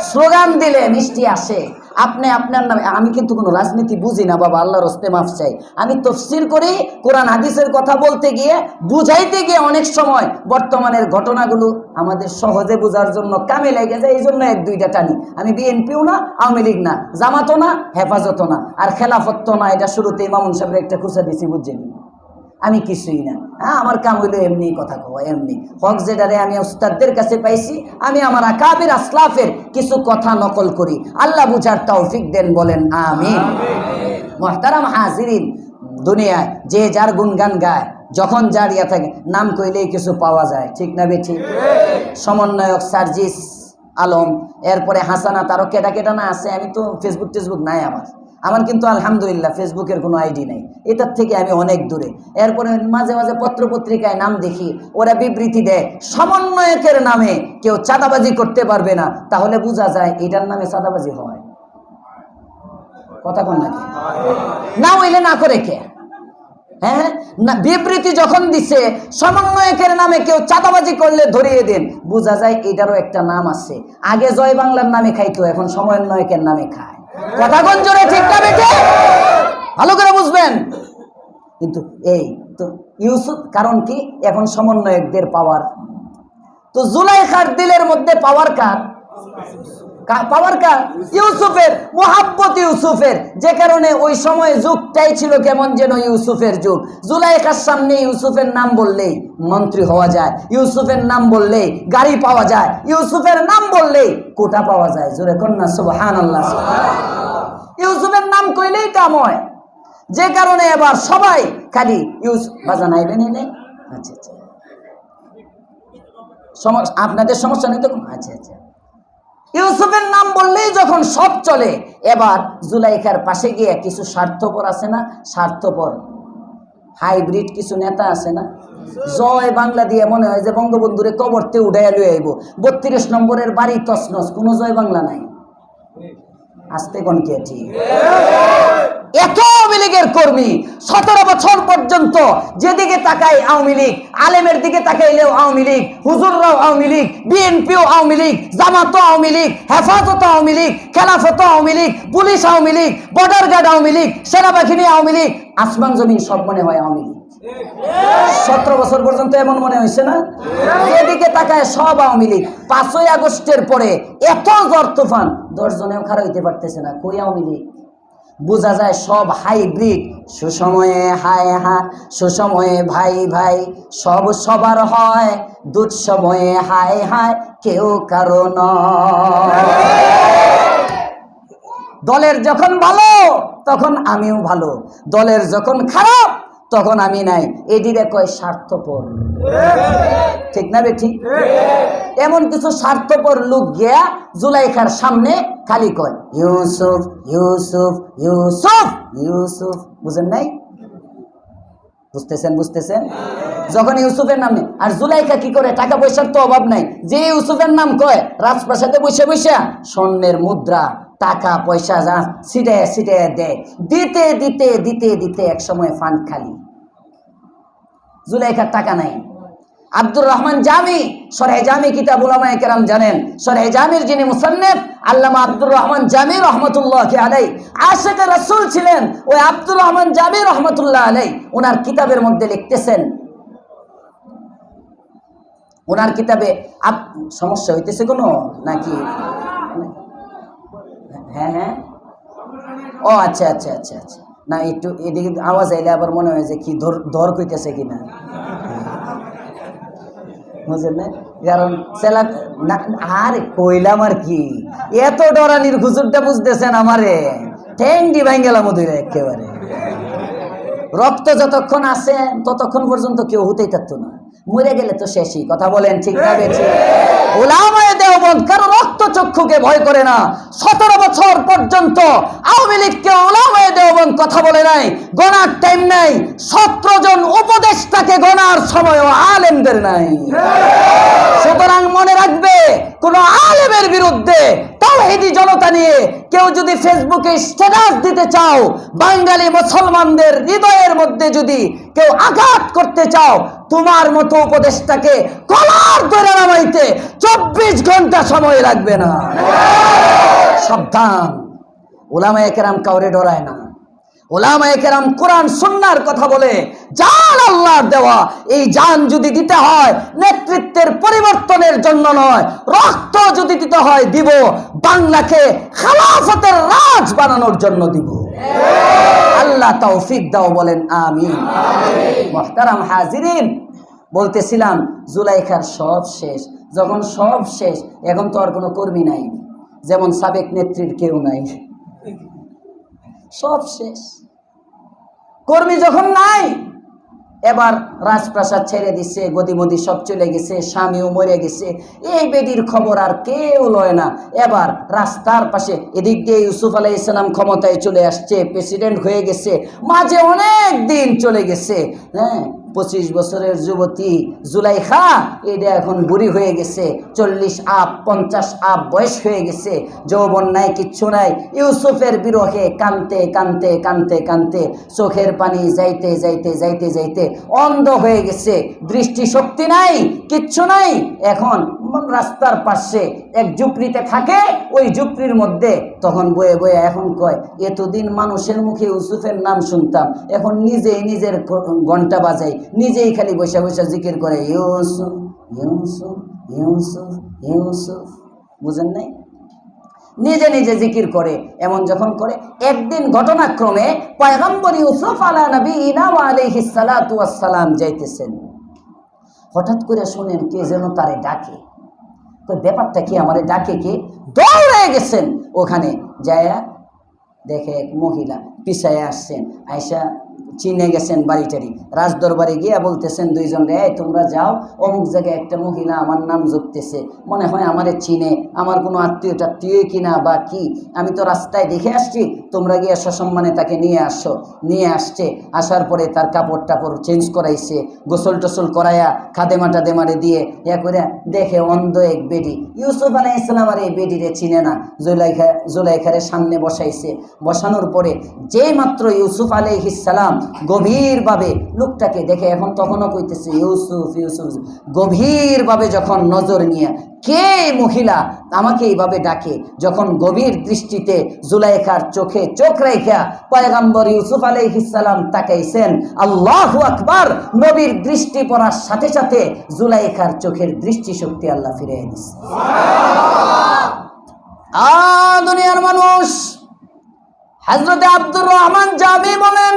স্লোগান দিলে মিষ্টি আসে। আপনি আপনার নামে, আমি কিন্তু কোনো রাজনীতি বুঝি না বাবা, আল্লাহর হস্তে মাফ চাই। আমি তাফসীর করি, কোরআন হাদিসের কথা বলতে গিয়ে বুঝাইতে গিয়ে অনেক সময় বর্তমানের ঘটনাগুলো আমাদের সহজে বোঝার জন্য কামে লেগে যায়, এই জন্য এক দুইটা টানি। আমি বিএনপিও না, আওয়ামী লীগ না, জামাতও না, হেফাজতও না, আর খেলাফত না। এটা শুরুতে মামুন সাহেবের একটা খুঁচা দিছি, বুঝছেন? আমি কিছুই না, হ্যাঁ, আমার কাম হইলো এমনি কথা কওয়া, এমনি হক যেটারে আমি উস্তাদদের কাছে পাইছি, আমি আমার আকাবির আসলাফের কিছু কথা নকল করি। আল্লাহ বুঝার তৌফিক দেন, বলেন আমিন। মুহতারাম হাজিরিন, দুনিয়ায় যে যার গুণগান গায়, যখন যার ইয়া থাকে, নাম কইলেই কিছু পাওয়া যায়, ঠিক না বেঠি? সমন্বয়ক সার্জিস আলম, এরপরে হাসানা, তারও কেটা কেটা না আছে। আমি তো ফেসবুক টেসবুক নাই আমার কিন্তু আলহামদুলিল্লাহ ফেসবুকের কোনো আইডি নাই, এটার থেকে আমি অনেক দূরে। এরপরে মাঝে মাঝে পত্রপত্রিকায় নাম দেখি, ওরা বিবৃতি দেয় সমন্বয়কের নামে কেউ চাঁদাবাজি করতে পারবে না, তাহলে বোঝা যায় এটার নামে চাঁদাবাজি হয়। কথা কোন নাকি? না হইলে না করে কে? হ্যাঁ না, বিবৃতি যখন দিছে সমন্বয়কের নামে কেউ চাঁদাবাজি করলে ধরিয়ে দেন, বোঝা যায় এটারও একটা নাম আছে। আগে জয় বাংলার নামে খাইতো, এখন সমন্বয়কের নামে খায়। কথা কোন জোরে ঠিক না বেটে? ভালো করে বুঝবেন। কিন্তু এই তো ইউসুফ, কারণ কি? এখন সমন্বয়কদের পাওয়ার। তো জুলাইখার দিলের মধ্যে পাওয়ার কার? পাওয়ার কার? ইউসুফের, মুহাব্বত ইউসুফের, যে কারণে ওই সময় যুগটাই ছিল কেমন যেন ইউসুফের যুগ। জুলাইখার সামনে ইউসুফের নাম বললেই মন্ত্রী হওয়া যায়, ইউসুফের নাম বললেই গাড়ি পাওয়া যায়, ইউসুফের নাম বললেই কোটা পাওয়া যায়। জোরে কন্যা সুবহানাল্লাহ। ইউসুফের নাম কইলেই কাম হয়, যে কারণে এবার সবাই খালি ইউসুফ বাজান আইবেন এনে। আচ্ছা আচ্ছা, আপনাদের সমস্যা নেই তো? আচ্ছা আচ্ছা, ইউসুফের নাম বললেই যখন সব চলে, এবার জুলাইখার পাশে গিয়ে কিছু স্বার্থপর আছে না, স্বার্থপর হাইব্রিড কিছু নেতা আছে না, জয় বাংলা দিয়ে মনে হয় যে বঙ্গবন্ধুরে কবরতে উঠাইয়া লুয়ে আইব। 32 নম্বরের বাড়ি তছনছ, কোনো জয় বাংলা নাই। আসতে কোন কে ঠিক? এত আওয়ামী লীগের কর্মী 17 বছর পর্যন্ত যেদিকে তাকাই আওয়ামী লীগ, আলেমের দিকে তাকাইলেও আওয়ামী লীগ, হুজুররাও আওয়ামী লীগ, বিএনপিও আওয়ামী লীগ, জামাতও আওয়ামী লীগ, হেফাজত আওয়ামী লীগ, খেলাফত Awami League, police Awami League, border guard Awami League, সেনাবাহিনী আওয়ামী লীগ, আসমান জমিন সব মনে হয় আওয়ামী লীগ। 17 বছর পর্যন্ত এমন মনে হয়েছে না? এদিকে তাকায় সব আওয়ামী লীগ। 5ই আগস্টের পরে এত ঝড় তুফান 10 জনেও খারাপ হইতে পারতেছে না, কই আওয়ামী লীগ? বোঝা যায় সব হাইব্রিড। সুসময়ে হায় হা, সুসময়ে ভাই ভাই, সব সবার হয়, দুঃসময়ে হায় হায় কেউ কারো নয়। দলের যখন ভালো তখন আমিও ভালো, দলের যখন খারাপ তখন আমি নাই। এদিকে কয় স্বার্থপর, ঠিক না বেঠিক? এমন কিছু স্বার্থপর লোক গিয়া জুলাইখার সামনে খালি কয় ইউসুফ ইউসুফ ইউসুফ ইউসুফ। বুঝেন নাই? বুঝতেছেন? যখন ইউসুফের নাম নেই, আর জুলাইখা কি করে? টাকা পয়সার তো অভাব নাই, যে ইউসুফের নাম কয় রাজপ্রাসাদে বসে বসে স্বর্ণের মুদ্রা টাকা পয়সা যা ছিটায় দেয়। দিতে দিতে দিতে দিতে এক সময় ফান্ড খালি, জুলাইখার টাকা নাই। আব্দুর রহমান জামি, শরহে জামি কিতাব উলামায়ে কেরাম জানেন, শরহে জামির যিনি মুসান্নিফ আল্লামা আব্দুর রহমান জামি রহমতুল্লাহি আলাইহি আশিকে রাসূল ছিলেন। ওই আব্দুর রহমান জামি রহমতুল্লাহ আলাইহি ওনার কিতাবের মধ্যে লিখতেছেন, ওনার কিতাবে সমস্যা হইতেছে কোনো নাকি? হ্যাঁ, ও আচ্ছা আচ্ছা আচ্ছা আচ্ছা, না একটু এদিকে আওয়াজ আইলে আবার মনে হয় যে কি ধর কইতেছে কিনা, বুঝলেন না? কারণ আর কইলাম আর কি, এত ডরানির হুজুরটা বুঝতেছেন আমারে ঠেঙ্গি ভাঙ্গেলাম ওদের একেবারে। রক্ত যতক্ষণ আছে ততক্ষণ পর্যন্ত কেউ হতেই থাকতো না, মরে গেলে তো শেষই। কথা বলেন ঠিক না বেঠিক? উলামায়ে দেওবন্দ কারো রক্ত চক্ষুকে ভয় করে না। 17 বছর পর্যন্ত আওয়ামী লীগকে উলামায়ে দেওবন্দ কথা বলে নাই, গণার টাইম নাই। 17 জন উপদেষ্টাকে গণার সময়ও আলেমদের নাই। সুতরাং মনে রাখবে, কোন আলেমের বিরুদ্ধে তাওহীদি জনতা নিয়ে কেউ যদি ফেসবুকে স্ট্যাটাস দিতে চাও, বাঙালি মুসলমানদের হৃদয়ের মধ্যে যদি কেউ আঘাত করতে চাও, তোমার মতো উপদেষ্টাকে কলার ধরে নামাইতে 24 ঘন্টা সময় লাগবে না। সাবধান, উলামায়ে কেরাম কাউরে ডরায় না। উলামায়ে কেরাম কোরআন সুন্নাহর কথা বলে, জান আল্লাহর দেওয়া, এই জান যদি দিতে হয় নেতৃত্বের পরিবর্তনের জন্য নয়, রক্ত যদি দিতে হয় দিব, বাংলাকে খেলাফতের রাজ বানানোর জন্য দিব। আল্লাহ তৌফিক দাও, বলেন আমিন। মুহতারাম হাজিরিন, বলতেছিলাম জুলাইখার সব শেষ। যখন সব শেষ, এখন তো আর কোনো কর্মী নাই, যেমন সাবেক নেত্রীর কেউ নাই, সব শেষ। কর্মী যখন নাই, এবার রাজপ্রাসাদ ছেড়ে দিছে, গদিমদি সব চলে গেছে, স্বামীও মরে গেছে। এই বেদির খবর আর কেউ লয় না। এবার রাস্তার পাশে এদিক দিয়ে ইউসুফ আলাইহিস সালাম ক্ষমতায় চলে আসছে, প্রেসিডেন্ট হয়ে গেছে, মাঝে অনেক দিন চলে গেছে। 25 বছরের যুবতী জুলাইখা এটা এখন বুড়ি হয়ে গেছে, 40 আপ 50 আপ বয়স হয়ে গেছে, যৌবন নাই, কিচ্ছু নাই। ইউসুফের বিরহে কানতে কানতে কানতে কানতে চোখের পানি যাইতে যাইতে যাইতে যাইতে অন্ধ হয়ে গেছে, দৃষ্টি শক্তি নাই, কিচ্ছু নাই। এখন রাস্তার পাশে এক ঝুপড়িতে থাকে, ওই ঝুপড়ির মধ্যে তখন বয়ে বয়ে এখন কয়, এতদিন মানুষের মুখে ইউসুফের নাম শুনতাম, এখন নিজেই নিজের ঘন্টা বাজাই, নিজেই খালি বসে বসে জিকির করে ইউসুফ ইউসুফ ইউসুফ ইউসুফ। বুঝেন নাই? নিজে নিজে জিকির করে। এমন যখন করে, একদিন ঘটনাক্রমে পয়গম্বর ইউসুফ আলা নবিয়িনা ওয়া আলাইহিস সালাতু ওয়াস সালাম যাইতেছেন, হঠাৎ করে শুনেন কে যেন তারে ডাকে। তো ব্যাপারটা কি, আমারে ডাকে কে? দৌড়ে গেছেন ওখানে, যায় দেখে এক মহিলা পিছায় আসছেন, আয়সা চিনে গেছেন বাড়িটারি, রাজদরবারে গিয়া বলতেছেন দুইজন রে, তোমরা যাও, অমুক জায়গায় একটা মহিলা আমার নাম জপতেছে, মনে হয় আমারে চিনে, আমার কোনো আত্মীয় টাত্মীয় কিনা বা কি, আমি তো রাস্তায় দেখে আসছি, তোমরা গিয়া সসম্মানে তাকে নিয়ে আসো। নিয়ে আসছে, আসার পরে তার কাপড় টাপড় চেঞ্জ করাইছে, গোসল টোসল করাইয়া খাদেমা টাদেমারে দিয়ে ইয়া করে দেখে অন্ধ এক বেডি। ইউসুফ আলাইহিস সালাম আর এই বেডিরে চিনে না, জুলাইখারে সামনে বসাইছে। বসানোর পরে যেই মাত্র ইউসুফ আলাইহিস সালাম গভীরভাবে লোকটাকে দেখে, এখন তখনও কইতেছে ইউসুফ ইউসুফ, গভীরভাবে যখন নজর নিয়ে কে মহিলা আমাকে এইভাবে ডাকে, যখন গভীর দৃষ্টিতে জুলাইখার চোখে চোখ রাইখা পয়গম্বর ইউসুফ আলাইহিস সালাম তাকাইছেন, আল্লাহু আকবার, নবীর দৃষ্টি পড়ার সাথে সাথে জুলাইখার চোখের দৃষ্টিশক্তি আল্লাহ ফিরিয়ে দিয়েছে। দুনিয়ার মানুষ হযরত আব্দুর রহমান জামি বলেন,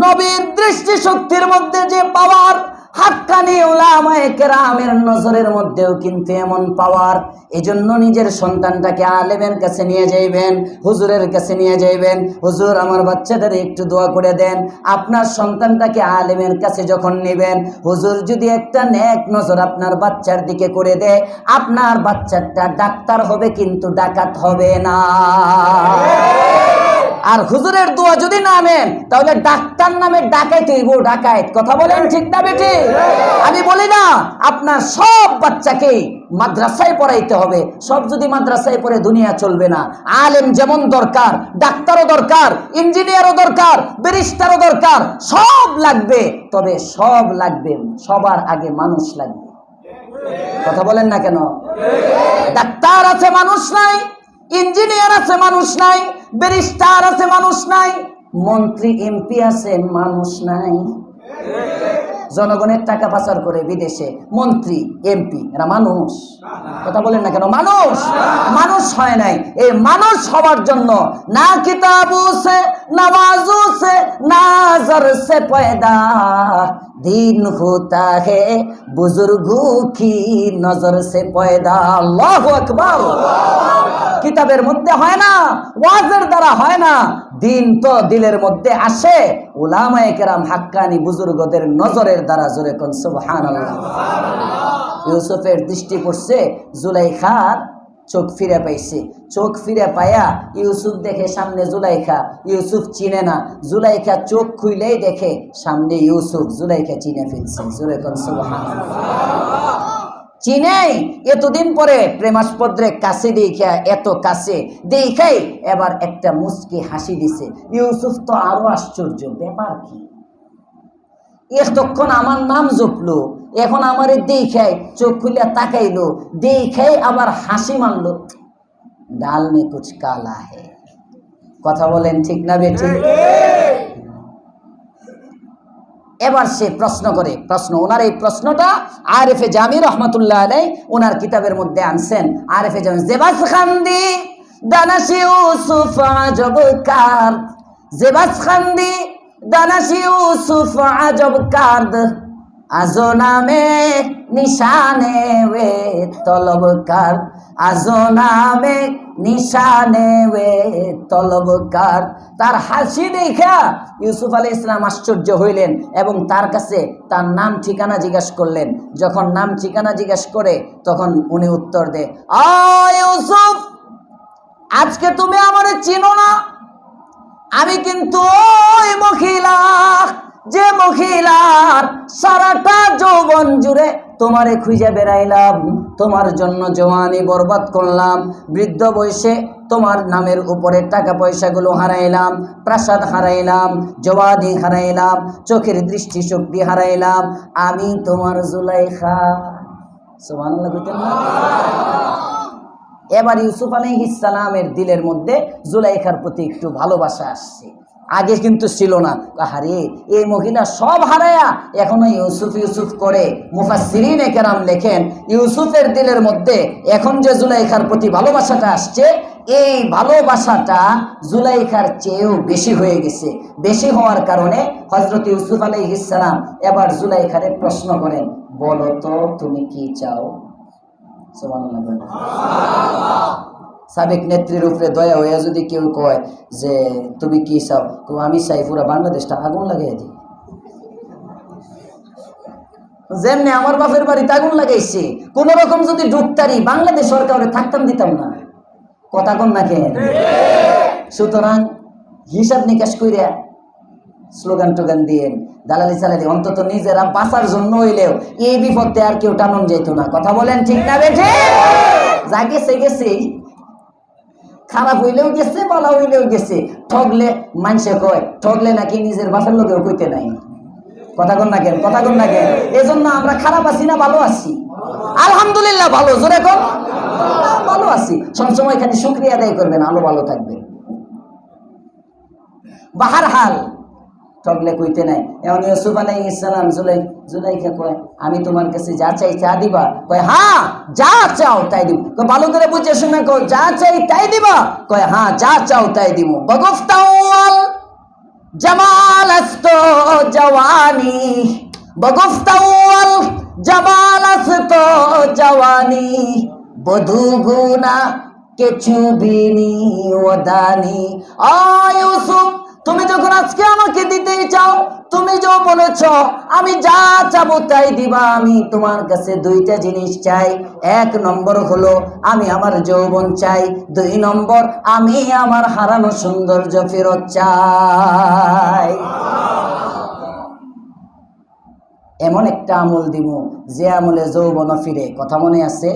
নবীর দৃষ্টিশক্তির মধ্যে যে পাওয়ার, হাক্কানি উলামায়ে কেরামের নজরের মধ্যেও কিন্তু এমন পাওয়ার। এজন্য নিজের সন্তানটাকে আলেমের কাছে নিয়ে যাইবেন, হুজুরের কাছে নিয়ে যাইবেন, হুজুর আমার বাচ্চাটারে একটু দোয়া করে দেন। আপনার সন্তানটাকে আলেমের কাছে যখন নেবেন, হুজুর যদি একটা নেক নজর আপনার বাচ্চার দিকে করে দেয়, আপনার বাচ্চাটা ডাক্তার হবে কিন্তু ডাকাত হবে না। আর হুজুরের দোয়া যদি না নেন, তাহলে ডাক্তার নামে ডাকাইতে হইব, ডাকাইত। কথা বলেন ঠিক না বেঠি? আমি বলি না আপনার সব বাচ্চাকে মাদ্রাসায় পড়াইতে হবে, সব যদি মাদ্রাসায় পড়ে দুনিয়া চলবে না। আলেম যেমন দরকার, ডাক্তারও দরকার, ইঞ্জিনিয়ারও দরকার, ব্যারিস্টারও দরকার, সব লাগবে। তবে সব লাগবে, সবার আগে মানুষ লাগবে। কথা বলেন না কেন? ডাক্তার আছে মানুষ নাই, ইঞ্জিনিয়ার আছে মানুষ নাই, ব্যারিস্টার আছে মানুষ নাই, মন্ত্রী এমপি আছে মানুষ নাই। জনগণের টাকা পাচার করে বিদেশে মন্ত্রী এমপি, এরা মানুষ? কথা বলেন না কেন? মানুষ মানুষ হয় নাই। এই মানুষ হওয়ার জন্য না কিতাবু সে নওয়াজু সে নাজর সে পয়দা দিন হোতা হে বুজুর্গু কি নজর সে পয়দা। আল্লাহু আকবার। কিতাবের মধ্যে হয় না, ওয়াজের দ্বারা হয় না, দিন তো দিলের মধ্যে আসে উলামায়ে কেরাম হাক্কানি বুজুর্গদের নজরের দ্বারা। জোরে কোন সুবহানাল্লাহ। ইউসুফের দৃষ্টি পড়ছে, জুলাইখার চোখ ফিরে পাইছে। চোখ ফিরে পায়া ইউসুফ দেখে সামনে জুলাইখা, ইউসুফ চিনে না। জুলাইখা চোখ খুইলেই দেখে সামনে ইউসুফ, জুলাইখা চিনে ফেলছে। জোরে কোন সুবহানাল্লাহ। চিনেই এতদিন পরে প্রেমাস্পদ্রে কাছে দেখা, এত কাছে দেখাই এবার একটা মুচকি হাসি দিছে। ইউসুফ তো আরো আশ্চর্য, ব্যাপার কি? এতক্ষণ আমার নাম জপলো, এখন আমারে দেখাই চোখ খুলে তাকাইলো, দেখাই আবার হাসি মারলো। ডাল মে কুছ কালা হে। কথা বলেন ঠিক না বেঠিক? এবার সে প্রশ্ন করে, ওনার এই প্রশ্নটা আরেফে জামি রহমাতুল্লাহ আলাইহি ওনার কিতাবের মধ্যে আনছেন। আরেফে জামি জেবাস খান্দি দানাশি ইউসুফ আজব কার, জেবাস খান্দি দানাশি ইউসুফ আজব কার্দ, আজো নামে নিশানে ওয়ে তলবকার, আজো নামে নিশানে ওয়ে তলবকার। তার হাসি দেখা ইউসুফ আলাইহিস সালাম আশ্চর্য হইলেন এবং তার কাছে তার নাম ঠিকানা জিজ্ঞাসা করলেন। যখন নাম ঠিকানা জিজ্ঞাসা করে তখন উনি উত্তর দেয়, ইউসুফ, আজকে তুমি আমারে চিনো না, আমি কিন্তু ওই মহিলা, যে মহিলার সারাটা যৌবন জুড়ে তোমারে খুঁজে বেড়াইলাম, তোমার জন্য জওয়ানি বরবাদ করলাম, বৃদ্ধ বয়সে তোমার নামের উপরে টাকা পয়সাগুলো হারাইলাম, প্রাসাদ হারাইলাম, জওয়ানি হারাইলাম, চোখের দৃষ্টিশক্তি হারাইলাম, আমি তোমার জুলাইখা। সুবহানাল্লাহ কইতেন না? এবার ইউসুফ আলাইহিস সালামের দিলের মধ্যে জুলাইখার প্রতি একটু ভালোবাসা আসছে, আগে কিন্তু ছিল না। আরে এই মহিলা সব হারায়া এখনো ইউসুফ ইউসুফ করে। মুফাসসিরিনে কেরাম লেখেন, ইউসুফের দিলের মধ্যে এখন যে জুলাইখার প্রতি ভালোবাসাটা আসছে, এই ভালোবাসাটা জুলাইখার চেয়েও বেশি হয়ে গেছে। বেশি হওয়ার কারণে হযরত ইউসুফ আলাইহিস সালাম এবার জুলাইখারে প্রশ্ন করেন, বলো তো তুমি কি চাও? সুবহানাল্লাহ। সাবেক নেত্রীর উপরে দয়া হইয়া যদি কেউ কয় যে তুমি কি চাও, তো আমি চাই পুরা বাংলাদেশটা আগুন লাগাই দিই। যেমনি আমার বাপের বাড়িতে আগুন লাগাইছে, কোন রকম যদি ঢুকতারি বাংলাদেশ সরকারে থাকতাম দিতাম না। কথা কোন না কেন? সুতরাং হিসাব নিকাশ কইরা স্লোগান টোগান দিয়ে দালালি চালালি অন্তত নিজেরা বাঁচার জন্য হইলেও এই বিপদে আর কেউ টানন যেত না। কথা বলেন ঠিক না বেঠে? যা গেছে গেছে, খারাপ হইলেও গেছে, ভালো হইলেও গেছে। ঠগলে মানুষে কয়, ঠগলে নাকি নিজের বাপের লোকেও কইতে নাই। কথা কোন না কেন? কথা কোন না কেন? এই জন্য আমরা খারাপ আছি না ভালো আছি? আলহামদুলিল্লাহ ভালো। জোরে কোন? ভালো আছি। সবসময় খালি শুকরিয়া আদায় করবেন, আলো ভালো থাকবে। বাহার হাল ঠগলে কইতে নাই। এমন ইউসুফ আলাইহিস সালাম জুলাইখা কয়, আমি তোমার কাছে যা চাই তা দিবা? কয় হ্যাঁ, যা চাও তাই দিব। কয় ভালো করে বুঝে শুনে কয়, যা চাই তাই দিবা? কয় হ্যাঁ, যা চাও তাই দিব। বগফতাওয়াল জামাল আস্তো জওয়ানি, বগফতাওয়াল জামাল আস্তো জওয়ানি, বধু গুনা কিছু বিনি ওদানি। আ ইউসুফ, তুমি যখন আজকে আমাকে দিতেই চাও, তুমি যে বলেছ আমি যা চাবো তাই দিবা, আমি তোমার কাছে দুইটা জিনিস চাই। এক নম্বর হলো আমি আমার যৌবন চাই, দুই নম্বর আমি আমার হারানো সৌন্দর্য ফেরত চাই। এমন একটা আমল দিব যে আমলে যৌবন ফিরে। কথা মনে আছে?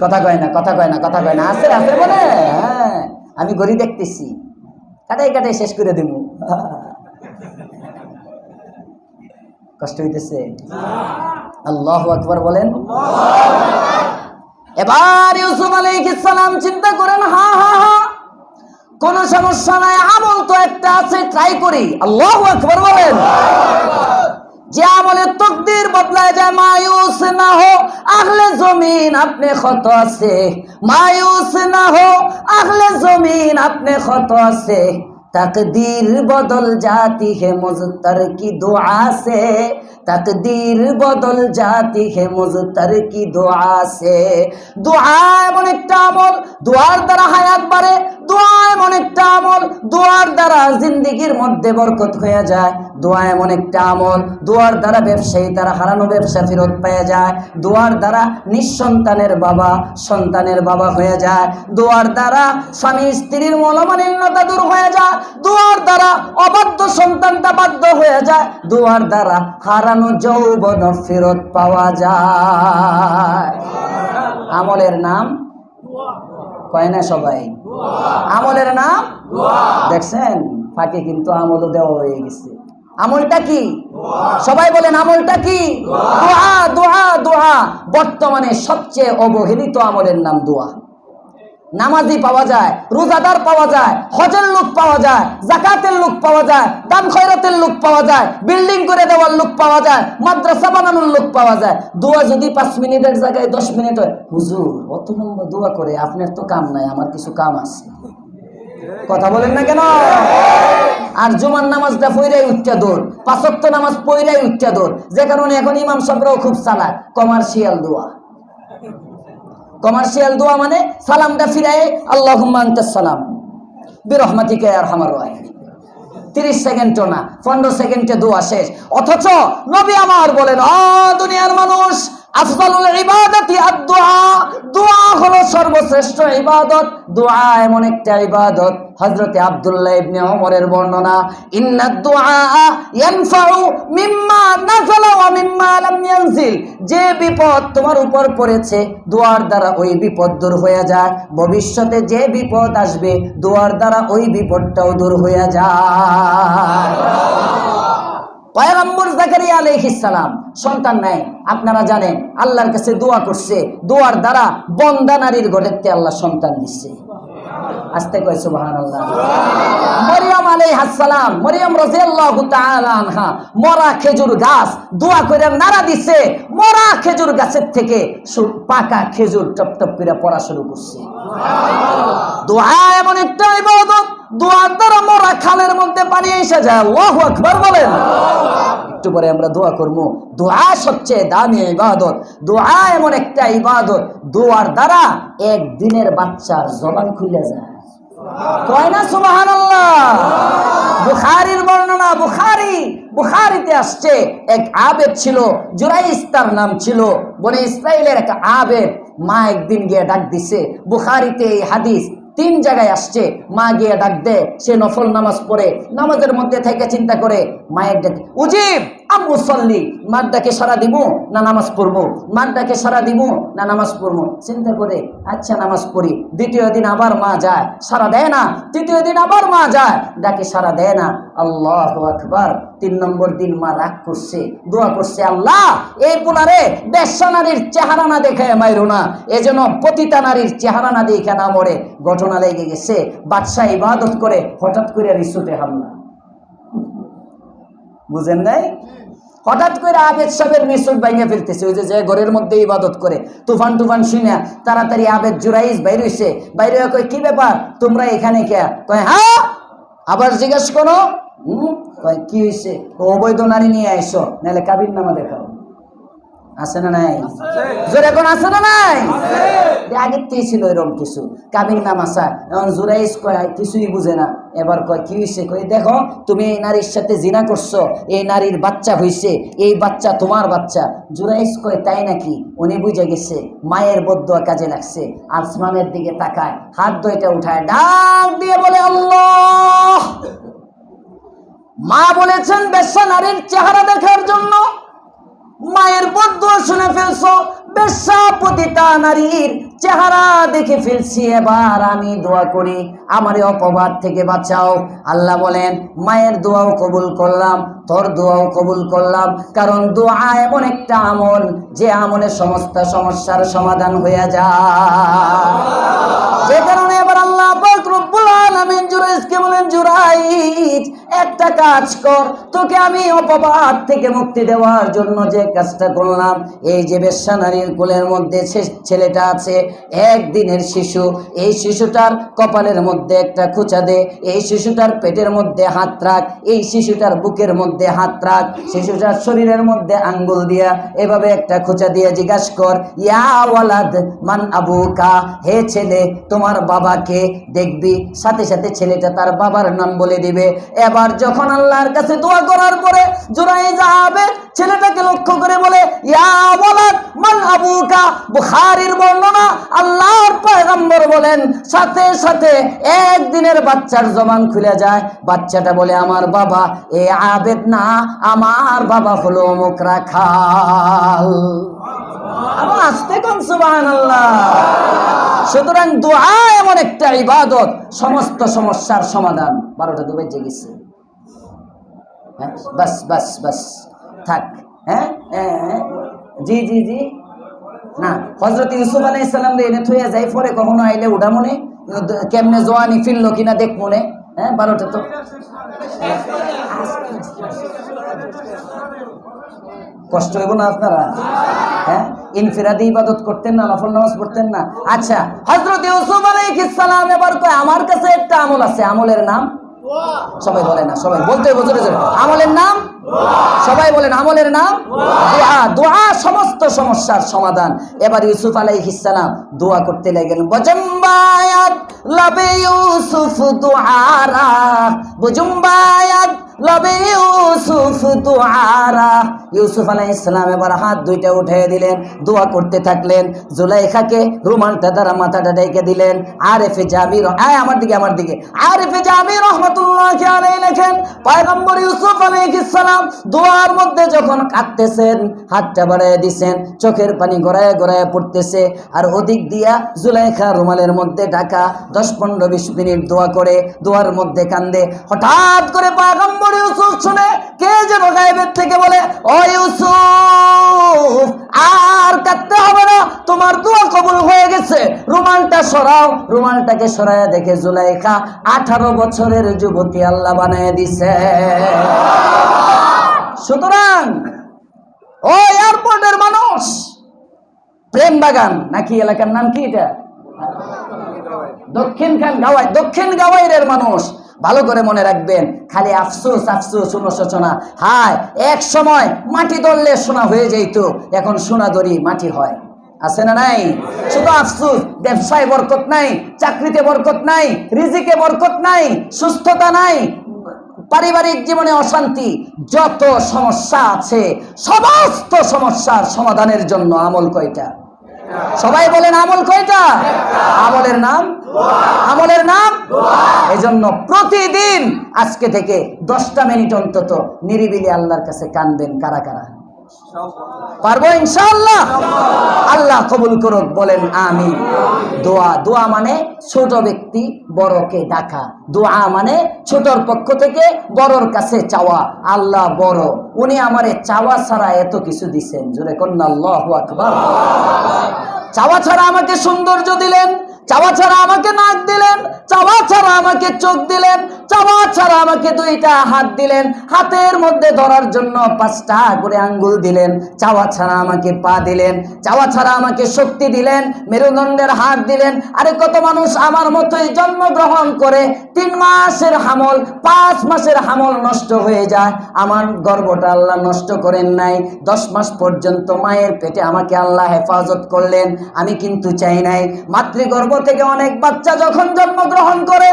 কথা কয় না, কথা কয় না, কথা কয় না। আছে আছে বলে? হ্যাঁ, আমি ঘড়ি দেখতেছি, কাটাই কাটাই শেষ করে দিব। কষ্ট হইতেছে? আল্লাহু আকবার বলেন। এবার ইউসুফ আলাইহিস সালাম চিন্তা করেন, হ্যাঁ হ্যাঁ হ্যাঁ, কোন সমস্যা নাই, আমল তো একটা আছে, ট্রাই করি। আল্লাহু আকবার বলেন। যে আমলের তকদির বদলায় যায়। মায়ুস না হো আহলে জমিন, আপনি ক্ষত আছে। মায়ুস না হো আহলে জমিন, আপনি ক্ষত আছে। तकदीर बदल जाती है मुज़्तर की दुआ से, तकदीर बदल जाती है मुज़्तर की दुआ से। दुआ एमन एकटा আমল, दुआर দ্বারা হায়াত বাড়ে। दुआ এমন একটা আমল, दुआर দ্বারা জিন্দেগির মধ্যে বরকত হয়ে যায়। दुआ এমন একটা আমল, दुआर দ্বারা ব্যবসায়ী তারা হারানো ব্যবসা ফেরত পেয়ে যায়। दुआर দ্বারা নিঃসন্তানের বাবা সন্তানের বাবা হয়ে যায়। दुआर দ্বারা স্বামী স্ত্রীর মনোমালিন্যতা দূর হয়ে যায়। দুয়ার দ্বারা অবাধ্য সন্তানটা বাধ্য হয়ে যায়। দুয়ার দ্বারা হারানো যৌবন ফেরত পাওয়া যায়। আমলের নাম কয় না সবাই? আমলের নাম দেখছেন? ফাঁকে কিন্তু আমলও দেওয়া হয়ে গেছে। আমলটা কি? সবাই বলেন, আমলটা কি? দোয়া, দোয়া, দোয়া। বর্তমানে সবচেয়ে অবহেলিত আমলের নাম দোয়া। নামাজি পাওয়া যায়, রোজাদার পাওয়া যায়, হজের লোক পাওয়া যায়, জাকাতের লোক পাওয়া যায়, দান খয়রাতের লোক পাওয়া যায়, বিল্ডিং করে দেওয়ার লোক পাওয়া যায়, মাদ্রাসা বানানোর লোক পাওয়া যায়। দোয়া যদি 5 মিনিটের জায়গায় 10 মিনিট হয়, হুজুর অত লম্বা দোয়া করে আপনার তো কাম নাই, আমার কিছু কাম আছে। কথা বলেন না কেন? আর জুমার নামাজটা পইরাই উঠতে দৌড়, 5 ওয়াক্ত নামাজ পইরাই উঠতে দৌড়। যে কারণে এখন ইমাম সাহেবরাও খুব চালাক, কমার্শিয়াল দোয়া। কমার্শিয়াল দোয়া মানে সালামটা ফিরায় আল্লাহুম্মা আনতাস সালাম বিরহমাতিকা ইয়া আরহামার রাহিমিন। 30 সেকেন্ডও না, 15 সেকেন্ডে দোয়া শেষ। অথচ নবী আমার বলেন, ও দুনিয়ার মানুষ, আফজালুল ইবাদাতি আদ-দুআ, দোয়া হলো সর্বশ্রেষ্ঠ ইবাদত। দোয়া এমন একটা ইবাদত, হযরতে আব্দুল্লাহ ইবনে ওমরের বর্ণনা, ইন্নাদ দুআ ইয়ানফাউ মিম্মা নাযালা ওয়া মিম্মা লাম ইয়ানজিল। যে বিপদ তোমার উপর পড়েছে, দোয়ার দ্বারা ওই বিপদ দূর হয়ে যায়। ভবিষ্যতে যে বিপদ আসবে, দোয়ার দ্বারা ওই বিপদটাও দূর হয়ে যায়। পয়গম্বর জাকারিয়া আলাইহিস সালাম সন্তান নাই, আপনারা জানেন, আল্লাহর কাছে দোয়া করছে। দোয়ার দ্বারা বন্দা নারীর ঘরেতে আল্লাহ সন্তান দিচ্ছে। আস্তে কয় সুবহানাল্লাহ। মরিয়ম আলাইহিস সালাম, মরিয়ম রাদিয়াল্লাহু তাআলা আনহা, মরা খেজুর গাছ দোয়া করে নাড়া দিছে, মরা খেজুর গাছের থেকে পাকা খেজুর টপ টপ করে পড়া শুরু করছে। দোয়া এমন একটা ইবাদত, দোয়ার দ্বারা মরা খালের মধ্যে পানি এসে যায়। আল্লাহু আকবার বলেন। একটু পরে আমরা দোয়া করবো। দোয়া সবচেয়ে দামি ইবাদত। দোয়া এমন একটা ইবাদত, দোয়ার দ্বারা একদিনের বাচ্চার জবান খুলে যায়। কয় না সুবহানাল্লাহ? বুখারীর বর্ণনা, বুখারীতে আসছে, এক আবেদ ছিল, জুরাইস তার নাম ছিল, বনে ইসরাইলের এক আবেদ। মা একদিন গিয়ে ডাক দিছে। বুখারীতে এই হাদিস 3 জায়গায় আসছে। মা গিয়ে ডাক দে, সে নফল নামাজ পড়ে, নামাজের মধ্যে থেকে চিন্তা করে মায়ের ডাকে উজিব আম মুসল্লি, মার ডাকে সারা দিব না নামাজ পড়বো, মার ডাকে সারা দিব না নামাজ পড়বো। চিন্তা করে আচ্ছা নামাজ পড়ি। দ্বিতীয় দিন আবার মা যায়, সারা দেয় না। তৃতীয় দিন আবার মা যায়, ডাকে সারা দেয় না। আল্লাহু আকবার। 3 নম্বর দিন মা রাগ করছে, দোয়া করছে, আল্লাহ এই পোলারে বেশ্যা নারীর চেহারা না দেখে মাইরো না, এজন্য পতিতা নারীর চেহারা না দেখে না মরে। ঘটনা লেগে গেছে, বাদশা ইবাদত করে, হঠাৎ করে রিসুটে হামলা। বুঝেন নাই? হঠাৎ করে আবেদ সাহেবের রিসুট ভাঙে ফেলতেছে। ওই যে ঘরের মধ্যে ইবাদত করে, তুফান শুনে তাড়াতাড়ি আবেদ জুরাইস বাইর হইছে। বাইরে কই কি ব্যাপার তোমরা এখানে কে? কয় হ্যাঁ। আবার জিজ্ঞেস করো, কয় কি হয়েছে? অবৈধ নারী নিয়ে আইসো, নাহলে কাবির নামা দেখাও। আছে না নাই? জোরে কোন আছে না নাই? আগের থেকে ছিল এরকম কিছু, কাবির নাম আসা। এখন জুরাইস কয় কিছুই বুঝে না। এবার কয় কি হয়েছে? কয় দেখো তুমি এই নারীর সাথে জিনা করছো, এই নারীর বাচ্চা হইছে, এই বাচ্চা তোমার বাচ্চা। জুরাইস কয় তাই নাকি? উনি বুঝে গেছে মায়ের বদদুয়া কাজে লাগছে। আসমানের দিকে তাকায়, হাত দুইটা উঠায়, ডাক দিয়ে বলে আল্লাহ, মা বলেছেন বেশ্যা নারীর চেহারা দেখার জন্য, মায়ের বদদুয়া শুনে ফেলছো, বেশ্যা পতিতা নারীর চেহারা দেখে ফেলছি। এবার আমি দোয়া করি আমার অপবাদ থেকে বাঁচাও। আল্লাহ বলেন মায়ের দোয়াও কবুল করলাম, তোর দোয়াও কবুল করলাম, কারণ দোয়া এমন একটা আমল যে আমলে সমস্ত সমস্যার সমাধান হয়ে যায়। যে কারণে এবার আল্লাহ পাক রব্বুল আলামিন জুরাইজকে বলেন, জুরাইজ একটা কাজ কর, তোকে আমি অপবাদ থেকে মুক্তি দেওয়ার জন্য যে কাজটা করলাম, এই যে বেশ্যা নারীর কোলের মধ্যে ছেলেটা আছে, একদিনের শিশু, এই শিশুটার কপালের মধ্যে একটা খোঁচা দে, এই শিশুটার পেটের মধ্যে হাত রাখ, এই শিশুটার বুকের মধ্যে হাত রাখ, শিশুটার শরীরের মধ্যে আঙ্গুল দিয়া এভাবে একটা খোঁচা দিয়ে জিজ্ঞাসা কর, ইয়া ওয়ালাদ মান আবুকা, হে ছেলে তোমার বাবাকে। দেখবি সাথে সাথে ছেলেটা তার বাবার নাম বলে দিবে। এবার যখন আল্লাহর কাছে দোয়া করার পরে জুরাইজ আবেদ ছেলেটাকে লক্ষ্য করে বলে, ইয়া ওয়ালাদ মান আবুকা। বুখারীর বর্ণনা, আল্লাহর পয়গম্বর বলেন সাথে সাথে একদিনের বাচ্চার জবান খুলে যায়। বাচ্চাটা বলে আমার বাবা এ আবেদ না, আমার বাবা হলো অমুক রাখাল। আবার আসতে কোন সুবহানাল্লাহ। সুতরাং দোয়া এমন একটা ইবাদত, সমস্ত সমস্যার সমাধান। 12টা ডুবে জেগেছে। হ্যাঁ বাস বাস বাস থাক। হ্যাঁ জি জি জি না, হযরত ইউসুফ আলাইহিস সালাম রে এনে থইয়া যাই, পরে কখনো আইলে উড়া মনে কেমনে জওয়ানি ফিরলো কিনা দেখ মনে। হ্যাঁ 12টা তো কষ্ট হইব না আপনারা? হ্যাঁ ইনফিরাদি ইবাদত করতেন না, নফল নামাজ পড়তেন না? আচ্ছা হযরত ইউসুফ আলাইহিস সালাম এবার কয় আমার কাছে একটা আমল আছে, আমলের নাম সবাই বলে না, সবাই বলতে বুঝতে জোরে, আমলের নাম সবাই বলেন, আমলের নাম দোয়া। দোয়া সমস্ত সমস্যার সমাধান। এবার ইউসুফ আলাইহিস সালাম দোয়া করতে লাগলেন, বজম্বায়াত লাবে ইউসুফ দুআরা, বজম্বায়াত লাবে ইউসুফ দুআরা। ইউসুফ আলাইহিস সালাম এবার হাত দুইটা উঠিয়ে দিলেন, দোয়া করতে থাকলেন। জুলাইখাকে রুমালটা দ্বারা মাথাটা ঢেকে দিলেন। আরেফে জাবির, আমার দিকে আরেফে জাবির রাহমাতুল্লাহি আলাইহি লেখেন, পয়গম্বর ইউসুফ আলাইহিস সালাম দোয়ার মধ্যে যখন কাঁদতেছেন, হাতটা বাড়ায় দিছেন, চোখের পানি গড়ায় গড়ায় পড়তেছে, আর ওদিক দিয়া জুলাইখা রুমালের মধ্যে ঢাকা 10-15-20 মিনিট দোয়া করে, দোয়ার মধ্যে কান্দে। হঠাৎ করে পয়গম্বর ইউসুফ শুনে কে যেন গায়েবের থেকে বলে, ও ইউসুফ আর কাঁদতে হবে না, তোমার দোয়া কবুল হয়ে গেছে, রুমালটা সরাও। রুমালটাকে সরায় দেখে জুলাইখা 18 বছরের যুবতী আল্লাহ বানায় দিছে। সুতরাং ও এয়ারপোর্টের মানুষ, প্রেম বাগান নাকি এলাকার নাম কি এটা, দক্ষিণ গাওয়াইরের মানুষ, ভালো করে মনে রাখবেন, খালি আফসোস আফসোস অনুশোচনা। হায়, এক সময় মাটি দললে সোনা হয়ে যেত, এখন সোনা দড়ি মাটি হয়। আছে না নাই? শুধু আফসোস, ব্যবসায় বরকত নাই, চাকরিতে বরকত নাই, রিজিকে বরকত নাই, সুস্থতা নাই, পারিবারিক জীবনে অশান্তি, যত সমস্যা আছে সমস্ত সমস্যার সমাধানের জন্য আমল কয়টা? সবাই বলেন আমল কয়টা? আমলের নাম আমলের নাম। এজন্য প্রতিদিন আজকে থেকে 10টা মিনিট অন্তত নিরিবিলি আল্লাহর কাছে কানবেন। কারা কারা পারবো? ইনশাআল্লাহ। আল্লাহ কবুল করুক, বলেন আমিন। দোয়া, দোয়া মানে ছোট ব্যক্তি বড়কে ডাকা। দোয়া মানে ছোটর পক্ষ থেকে বড়র কাছে চাওয়া। আল্লাহ বড়, উনি আমারে চাওয়া ছাড়া এত কিছু দিছেন। জোরে কন্যা আল্লাহু আকবার। চাওয়া ছাড়া আমাকে সৌন্দর্য দিলেন, চাওয়া ছাড়া আমাকে নাক দিলেন, চাওয়া ছাড়া আমাকে চোখ দিলেন, চাওয়া ছাড়া আমাকে 2টা হাত দিলেন, হাতের মধ্যে ধরার জন্য 5টা করে আঙ্গুল দিলেন, চাওয়া ছাড়া আমাকে পা দিলেন, চাওয়া ছাড়া আমাকে শক্তি দিলেন, মেরুদণ্ডের হাত দিলেন। আরে কত মানুষ আমার মতোই জন্মগ্রহণ করে 3 মাসের হামল, 5 মাসের হামল নষ্ট হয়ে যায়। আমার গর্ভটা আল্লাহ নষ্ট করেন নাই, 10 মাস পর্যন্ত মায়ের পেটে আমাকে আল্লাহ হেফাজত করলেন। আমি কিন্তু চাই নাই। মাতৃগর্ভ থেকে অনেক বাচ্চা যখন জন্মগ্রহণ করে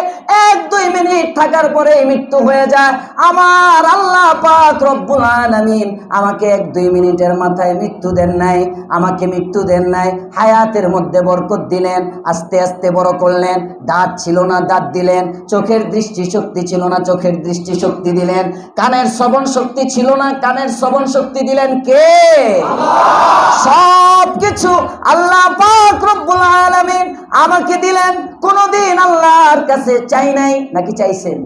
1-2 মিনিট থাকার পরে মৃত্যু হয়ে যায়। আমার আল্লাহ পাক রব্বুল আলামিন আমাকে 1-2 মিনিটের মাথায় মৃত্যু দেন নাই, আমাকে মৃত্যু দেন নাই, হায়াতের মধ্যে বরকত দিলেন, আস্তে আস্তে বড় করলেন। দাঁত ছিল না, দাঁত দিলেন। চোখের দৃষ্টি শক্তি ছিল না, চোখের দৃষ্টি শক্তি দিলেন। কানের শ্রবণ শক্তি ছিল না, কানের শ্রবণ শক্তি দিলেন কে? সব কিছু আল্লাহ পাক রব্বুল আলামিন আমাকে দিলেন। কোনদিন আল্লাহর কাছে চাই নাই, নাকি চাইছেন?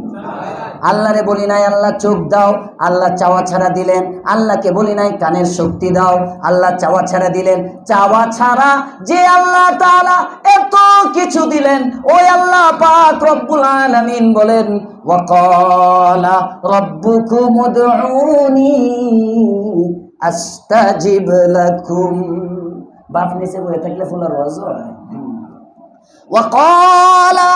আল্লাহরে বলি নাই আল্লাহ চোখ দাও, আল্লাহ চাওয়া ছাড়া দিলেন। আল্লাহকে বলি নাই কানের শক্তি দাও, আল্লাহ চাওয়া ছাড়া দিলেন। চাওয়া ছাড়া যে আল্লাহ তাআলা এত কিছু দিলেন, ওই আল্লাহ পাক রব্বুল আলামিন বলেন, ওয়াকালা রাব্বুকুম উদউনি আস্তাজিব লাকুম। বাপ নিচে বসে থাকলে ফুলার রজ হয়। ওয়াকালা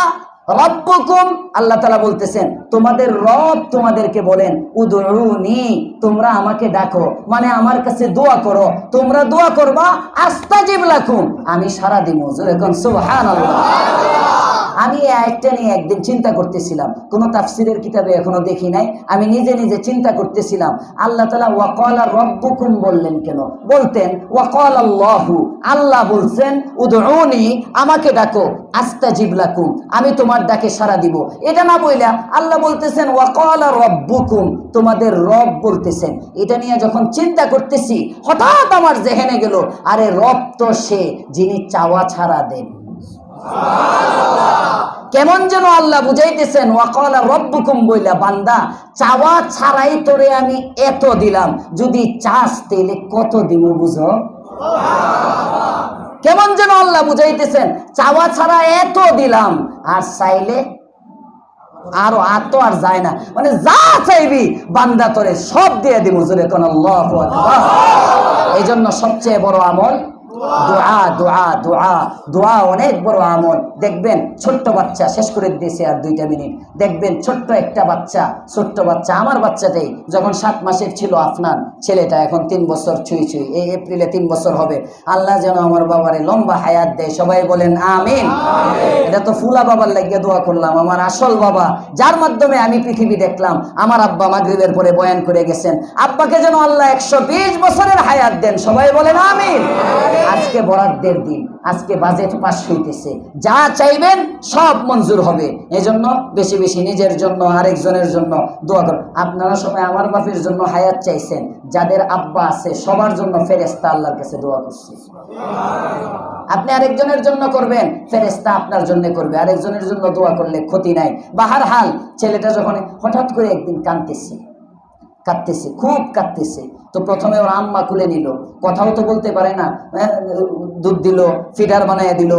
রাব্বুকুম, আল্লাহ তাআলা বলতেছেন তোমাদের রব তোমাদেরকে বলেন, উদউনি, তোমরা আমাকে ডাকো, মানে আমার কাছে দোয়া করো। তোমরা দোয়া করবা, আস্তাজিব লাকুম, আমি সাড়া দিব। জোরে কোন সুবহানাল্লাহ। আমি এই আয়াতটা নিয়ে একদিন চিন্তা করতেছিলাম, কোনো তাফসিরের কিতাবে এখনো দেখি নাই। আমি নিজে নিজে চিন্তা করতেছিলাম, আল্লাহ তাআলা ওয়াকালা রাব্বুকুম বললেন কেন? বলতেন ওয়াকালা আল্লাহু, আল্লাহ বলছেন উদউনি, আমাকে ডাকো, আস্তাজিব লাকুম, আমি তোমার ডাকে সাড়া দিব। এটা না বইলা আল্লাহ বলতেছেন ওয়াকালা রাব্বুকুম, তোমাদের রব বলতেছেন। এটা নিয়ে যখন চিন্তা করতেছি, হঠাৎ আমার জেহেনে গেল, আরে রব তো সে যিনি চাওয়া ছাড়া দেন। কেমন যেন আল্লাহ বুঝাইতেছেন, ওয়াকালা রাব্বুকুম বইলা, বান্দা চাওয়া ছাড়াই তোরে আমি এত দিলাম, যদি চাস তাইলে কত দিব বুঝো। কেমন যেন আল্লাহ বুঝাইতেছেন, চাওয়া ছাড়া এত দিলাম, আর চাইলে আরো আতো আর যায় না, মানে যা চাইবি বান্দা তোরে সব দিয়ে দিব। জোরে কোন আল্লাহু আকবার। এই জন্য সবচেয়ে বড় আমল দোয়া। দোয়া দোয়া দোয়া অনেক বড় আমল। দেখবেন ছোট্ট বাচ্চা, শেষ করে দিয়েছে আর 2টা মিনিট, দেখবেন ছোট্ট একটা বাচ্চা, ছোট্ট বাচ্চা, আমার বাচ্চাটাই যখন 7 মাসের ছিল, আপনার ছেলেটা এখন 3 বছর ছুঁই ছুঁই, এই এপ্রিলে 3 বছর হবে। আল্লাহ যেন আমার বাবারে লম্বা হায়াত দেয়, সবাই বলেন আমিন। এটা তো ফুলা বাবার লাগিয়ে দোয়া করলাম, আমার আসল বাবা, যার মাধ্যমে আমি পৃথিবী দেখলাম। আমার আব্বা মাগরিবের পরে বয়ান করে গেছেন, আব্বাকে যেন আল্লাহ 120 বছরের হায়াত দেন, সবাই বলেন আমিন। আজকে বরাদ্দের দিন, আজকে বাজেট পাস হইতেছে, যা চাইবেন সব মঞ্জুর হবে। এজন্য বেশি বেশি নিজের জন্য, আরেকজনের জন্য দোয়া করুন। আপনারা সবাই আমার বাপের জন্য হায়াত চাইছেন, যাদের আব্বা আছে সবার জন্য ফেরেশতা আল্লাহর কাছে দোয়া করছে। আপনি আরেকজনের জন্য করবেন, ফেরেশতা আপনার জন্য করবে। আরেকজনের জন্য দোয়া করলে ক্ষতি নাই। বাহার হাল, ছেলেটা যখন হঠাৎ করে একদিন কাঁদতেছে, খুব কাঁদতেছে, তো প্রথমে ওর আম্মা কুলে নিল, কথাও তো বলতে পারে না, দুধ দিল, ফিডার বানায় দিল,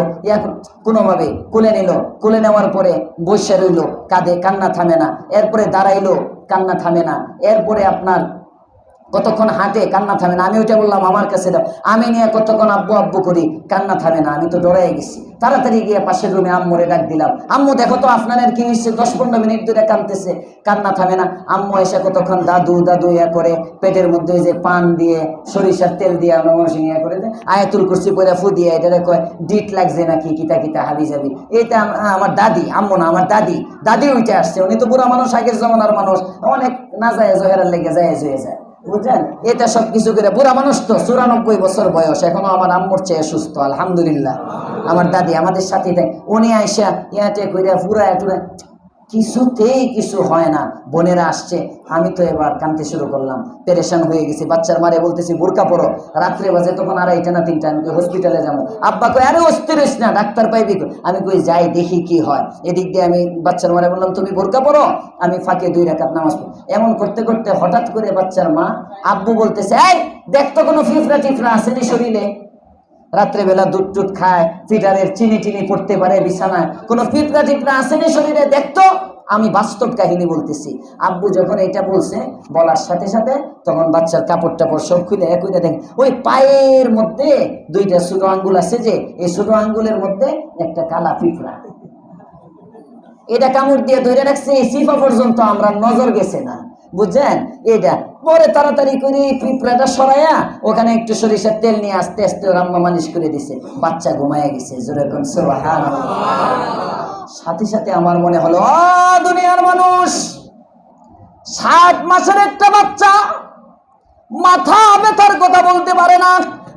কোনোভাবে কুলে নিল। কুলে নেওয়ার পরে বসে রইল, কাঁদে, কান্না থামে না। এরপরে দাঁড়াইলো, কান্না থামে না। এরপরে আপনার কতক্ষণ হাঁটে, কান্না থামে না। আমি ওইটা বললাম আমার কাছে দাও, আমি নিয়ে কতক্ষণ আব্বু আব্বু করি, কান্না থামে না। আমি তো ডরাই গেছি, তাড়াতাড়ি গিয়ে পাশের রুমে আম্মুরে ডাক দিলাম, আম্মু দেখো তো আপনার কি হয়েছে, 10-15 মিনিট ধরে কাঁদতেছে, কান্না থামে না। আম্মু এসে কতক্ষণ দাদু দাদু ইয়া করে, পেটের মধ্যে ওই যে পান দিয়ে সরিষার তেল দিয়ে আমার ইয়া করে দেয়, আয়াতুল কুরসি পড়ে ফু দিয়ে এটা কয় ডিট লাগছে নাকি কিতা কিতা হাবি যাবি। এটা আমার দাদি, আম্মু না আমার দাদি, দাদি উঠে আসছে। উনি তো বুড়া মানুষ, আগের জমানার মানুষ, অনেক না যায় জহেরার লেগে যায় হয়ে যায়, বুঝলেন। এটা সব কিছু করে বুড়া মানুষ তো 94 বছর বয়স, এখনো আমার আম্মুর চেয়ে সুস্থ আলহামদুলিল্লাহ। আমার দাদি আমাদের সাথে উনি আইসা ইয়াতে কইরা পুরা টুরা কিছুতেই কিছু হয় না। বোনেরা আসছে, আমি তো এবার কাঁদতে শুরু করলাম, পেরেশান হয়ে গেছি। বাচ্চার মারে বলতেছি বোরকা পরো, রাত্রে বাজে তখন 2:30 না 3টা, আমি হসপিটালে যাবো। আব্বা কই আরে অস্থির হইস না, ডাক্তার পাইবি। আমি কই যাই দেখি কি হয়। এদিক দিয়ে আমি বাচ্চার মারে বললাম তুমি বোরকা পরো, আমি ফাঁকে 2 রাকাত নামাজ পড়ি। এমন করতে করতে হঠাৎ করে বাচ্চার মা আব্বু বলতেছে, এই দেখতো কোনো ফিফরা টিফরা আসেনি শরীরে। রাত্রেবেলা দুধ টুধ খায়, ফিটারের চিনি টিনি পড়তে পারে বিছানায়, কোনো ফিফরা টিফরা আসেনি শরীরে, দেখতো। আমি বাস্তব কাহিনী বলতেছি। আব্বু যখন এটা বলছে, বলার সাথে সাথে তখন বাচ্চার কাপড় টাপড় সব খুলে একইটা দেখ, ওই পায়ের মধ্যে 2টা ছোট আঙ্গুল আছে, যে এই ছোট আঙ্গুলের মধ্যে একটা কালা পিঁপড়া, এটা কামড় দিয়ে ধরে রাখছে এই সিফা পর্যন্ত, আমরা নজর গেছে না, বুঝছেন। এটা পরে তাড়াতাড়ি করে পিঁপড়াটা সরাইয়া ওখানে একটু সরিষার তেল নিয়ে আস্তে আস্তে ওর আম্মা মালিশ করে দিছে, বাচ্চা ঘুমায় গেছে। জোরে কোন সুবহানাল্লাহ। সাথে সাথে আমার মনে হলো, দুনিয়ার মানুষ, 7 মাসের একটা বাচ্চা মাথা ব্যথার কথা বলতে পারে না,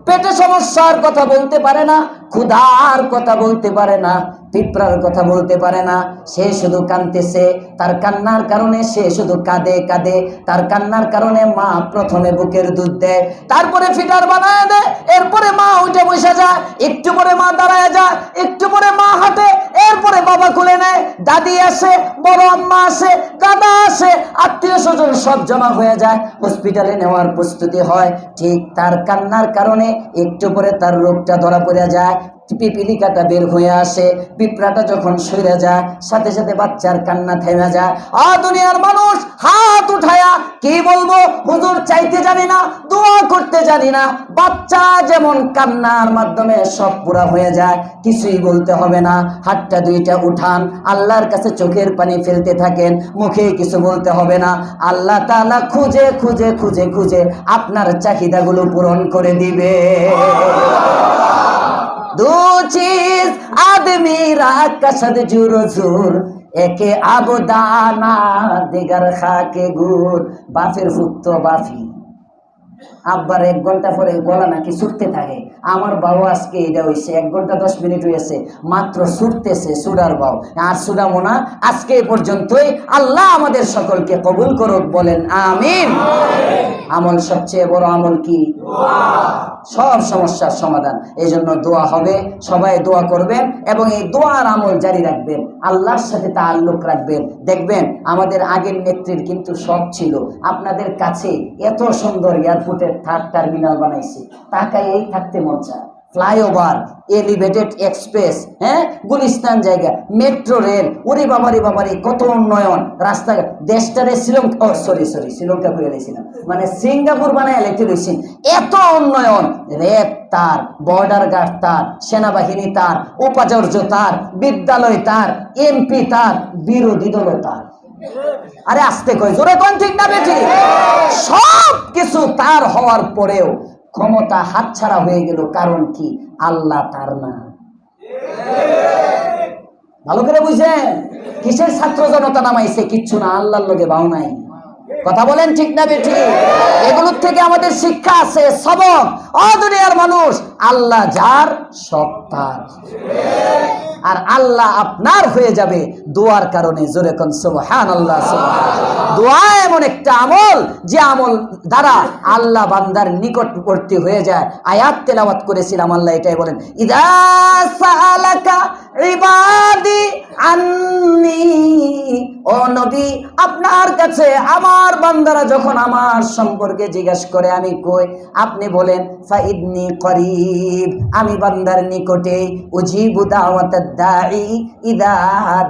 পেটে সমস্যার কথা বলতে পারে না, ক্ষুধার কথা বলতে পারে না, পিঁপড়ার কথা বলতে পারে না। সে শুধু কাঁদতেছে, তার কান্নার কারণে সে শুধু কাঁদে কাঁদে। তার কান্নার কারণে মা প্রথমে বুকের দুধ দেয়, তারপরে ফিটার বানায় দেয়, এরপরে মা উঠে বসে যায়, একটু পরে মা দাঁড়ায় যায়, একটু পরে মা হাঁটে, এরপরে বাবা খুলে নেয়, দাদি আসে, বড় আম্মা আসে, দাদা আসে, আত্মীয় স্বজন সব জমা হয়ে যায়, হসপিটালে নেওয়ার প্রস্তুতি হয়। ঠিক তার কান্নার কারণে একটু পরে তার রোগটা ধরা পড়ে যায়, পিপিলিকাটা বের হয়ে আসে, পিঁপড়াটা যখন সরে যায়, সাথে সাথে বাচ্চার কান্না থেমে যায়। দুনিয়ার মানুষ হাত উঠায়া কি বলবো, হুজুর চাইতে জানি না, দোয়া করতে জানি না, বাচ্চা যেমন কান্নার মাধ্যমে সব পুরা হয়ে যায়, কিছুই বলতে হবে না। হাতটা 2টা উঠান, আল্লাহর কাছে চোখের পানি ফেলতে থাকেন, মুখে কিছু বলতে হবে না। আল্লাহ তাআলা খুঁজে খুঁজে খুঁজে খুঁজে আপনার চাহিদাগুলো পূরণ করে দিবে। 2 चीज आदमी रात का सद जुर एके आबदाना दिगर खाके गुर। बाफेर ফুত্ত বাফি, আব্বার 1 ঘন্টা পরে গলা নাকি ছুটতে থাকে। আমার বাবা আজকে এটা হয়েছে, 1 ঘন্টা 10 মিনিট হয়েছে মাত্র ছুটতেছে, সুডার বাও আর সুডামো না। আজকে এই পর্যন্তই, আল্লাহ আমাদের সকলকে কবুল করুক, বলেন আমিন। আমল সবচেয়ে বড় আমল কি? সব সমস্যার সমাধান। এই জন্য দোয়া হবে, সবাই দোয়া করবেন এবং এই দোয়ার আমল জারি রাখবেন, আল্লাহর সাথে তাআল্লুক রাখবেন। দেখবেন আমাদের আগের নেত্রীর কিন্তু সব ছিল। আপনাদের কাছে এত সুন্দর এয়ারপোর্টের 3rd টার্মিনাল বানাইছে, তাকাই এই থাকতে মন চায়। ফ্লাইওভার, এলিভেটেড এক্সপ্রেস, হ্যাঁ, গুলিস্তান জায়গা, মেট্রো রেল, ওরে বাবারে বাবারে কত উন্নয়ন। রাস্তাঘাট দেশটারে শ্রীলঙ্কা, শ্রীলঙ্কা করে দিয়েছিলাম, মানে সিঙ্গাপুর বানায় লেখতে দিয়েছেন। এত উন্নয়ন, রেল তার, বর্ডার গার্ড তার, সেনাবাহিনী তার, উপাচার্য তার, বিদ্যালয় তার, এমপি তার, বিরোধী দল তার। আরে আসতে কই, জোরে কোন ঠিক না বেঠি? সব কিছু তার হওয়ার পরেও ক্ষমতা হাতছাড়া হয়ে গেল। কারণ কি? আল্লাহ তার না। ভালো করে বুঝেন, কিসের ছাত্র জনতা নামাইছে? কিচ্ছু না, আল্লাহর লগে বাউ নাই। কথা বলেন ঠিক না বেঠি? এগুলোর থেকে আমাদের শিক্ষা আছে, সবক। দুনিয়ার মানুষ, আল্লাহ যার সব তার, আর আল্লাহ আপনার হয়ে যাবে দোয়ার কারণে। জোরে কোন সুবহানাল্লাহ। দোয়া এমন একটা আমল, যে আমল দ্বারা আল্লাহ বান্দার নিকটবর্তী হয়ে যায়। আয়াত তেলাওয়াত করেছিলাম, আল্লাহ এটাই বলেন, ইদা সালাকা ইবাদি আন্নি, ও নবী আপনার কাছে আমার বান্দারা যখন আমার সম্পর্কে জিজ্ঞাসা করে, আমি কই? আপনি বলেন ফাইদনি করিব, আমি বান্দার নিকটে, উজিবু দাওয়াতাদ দাঈ ইদা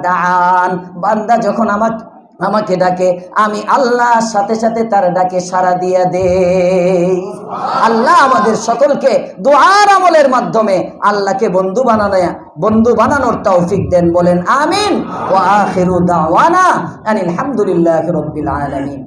দাআন, বান্দা যখন আমাকে আমাকে ডাকে, আমি আল্লাহর সাথে সাথে তার ডাকে সাড়া দিয়া দেই। আল্লাহ আমাদের সকলকে দুআর আমলের মাধ্যমে আল্লাহকে বন্ধু বানানোর তৌফিক দেন, বলেন আমিন। ওয়া আখিরু দাওয়ানা আনিল হামদুলিল্লাহি রাব্বিল আলামিন।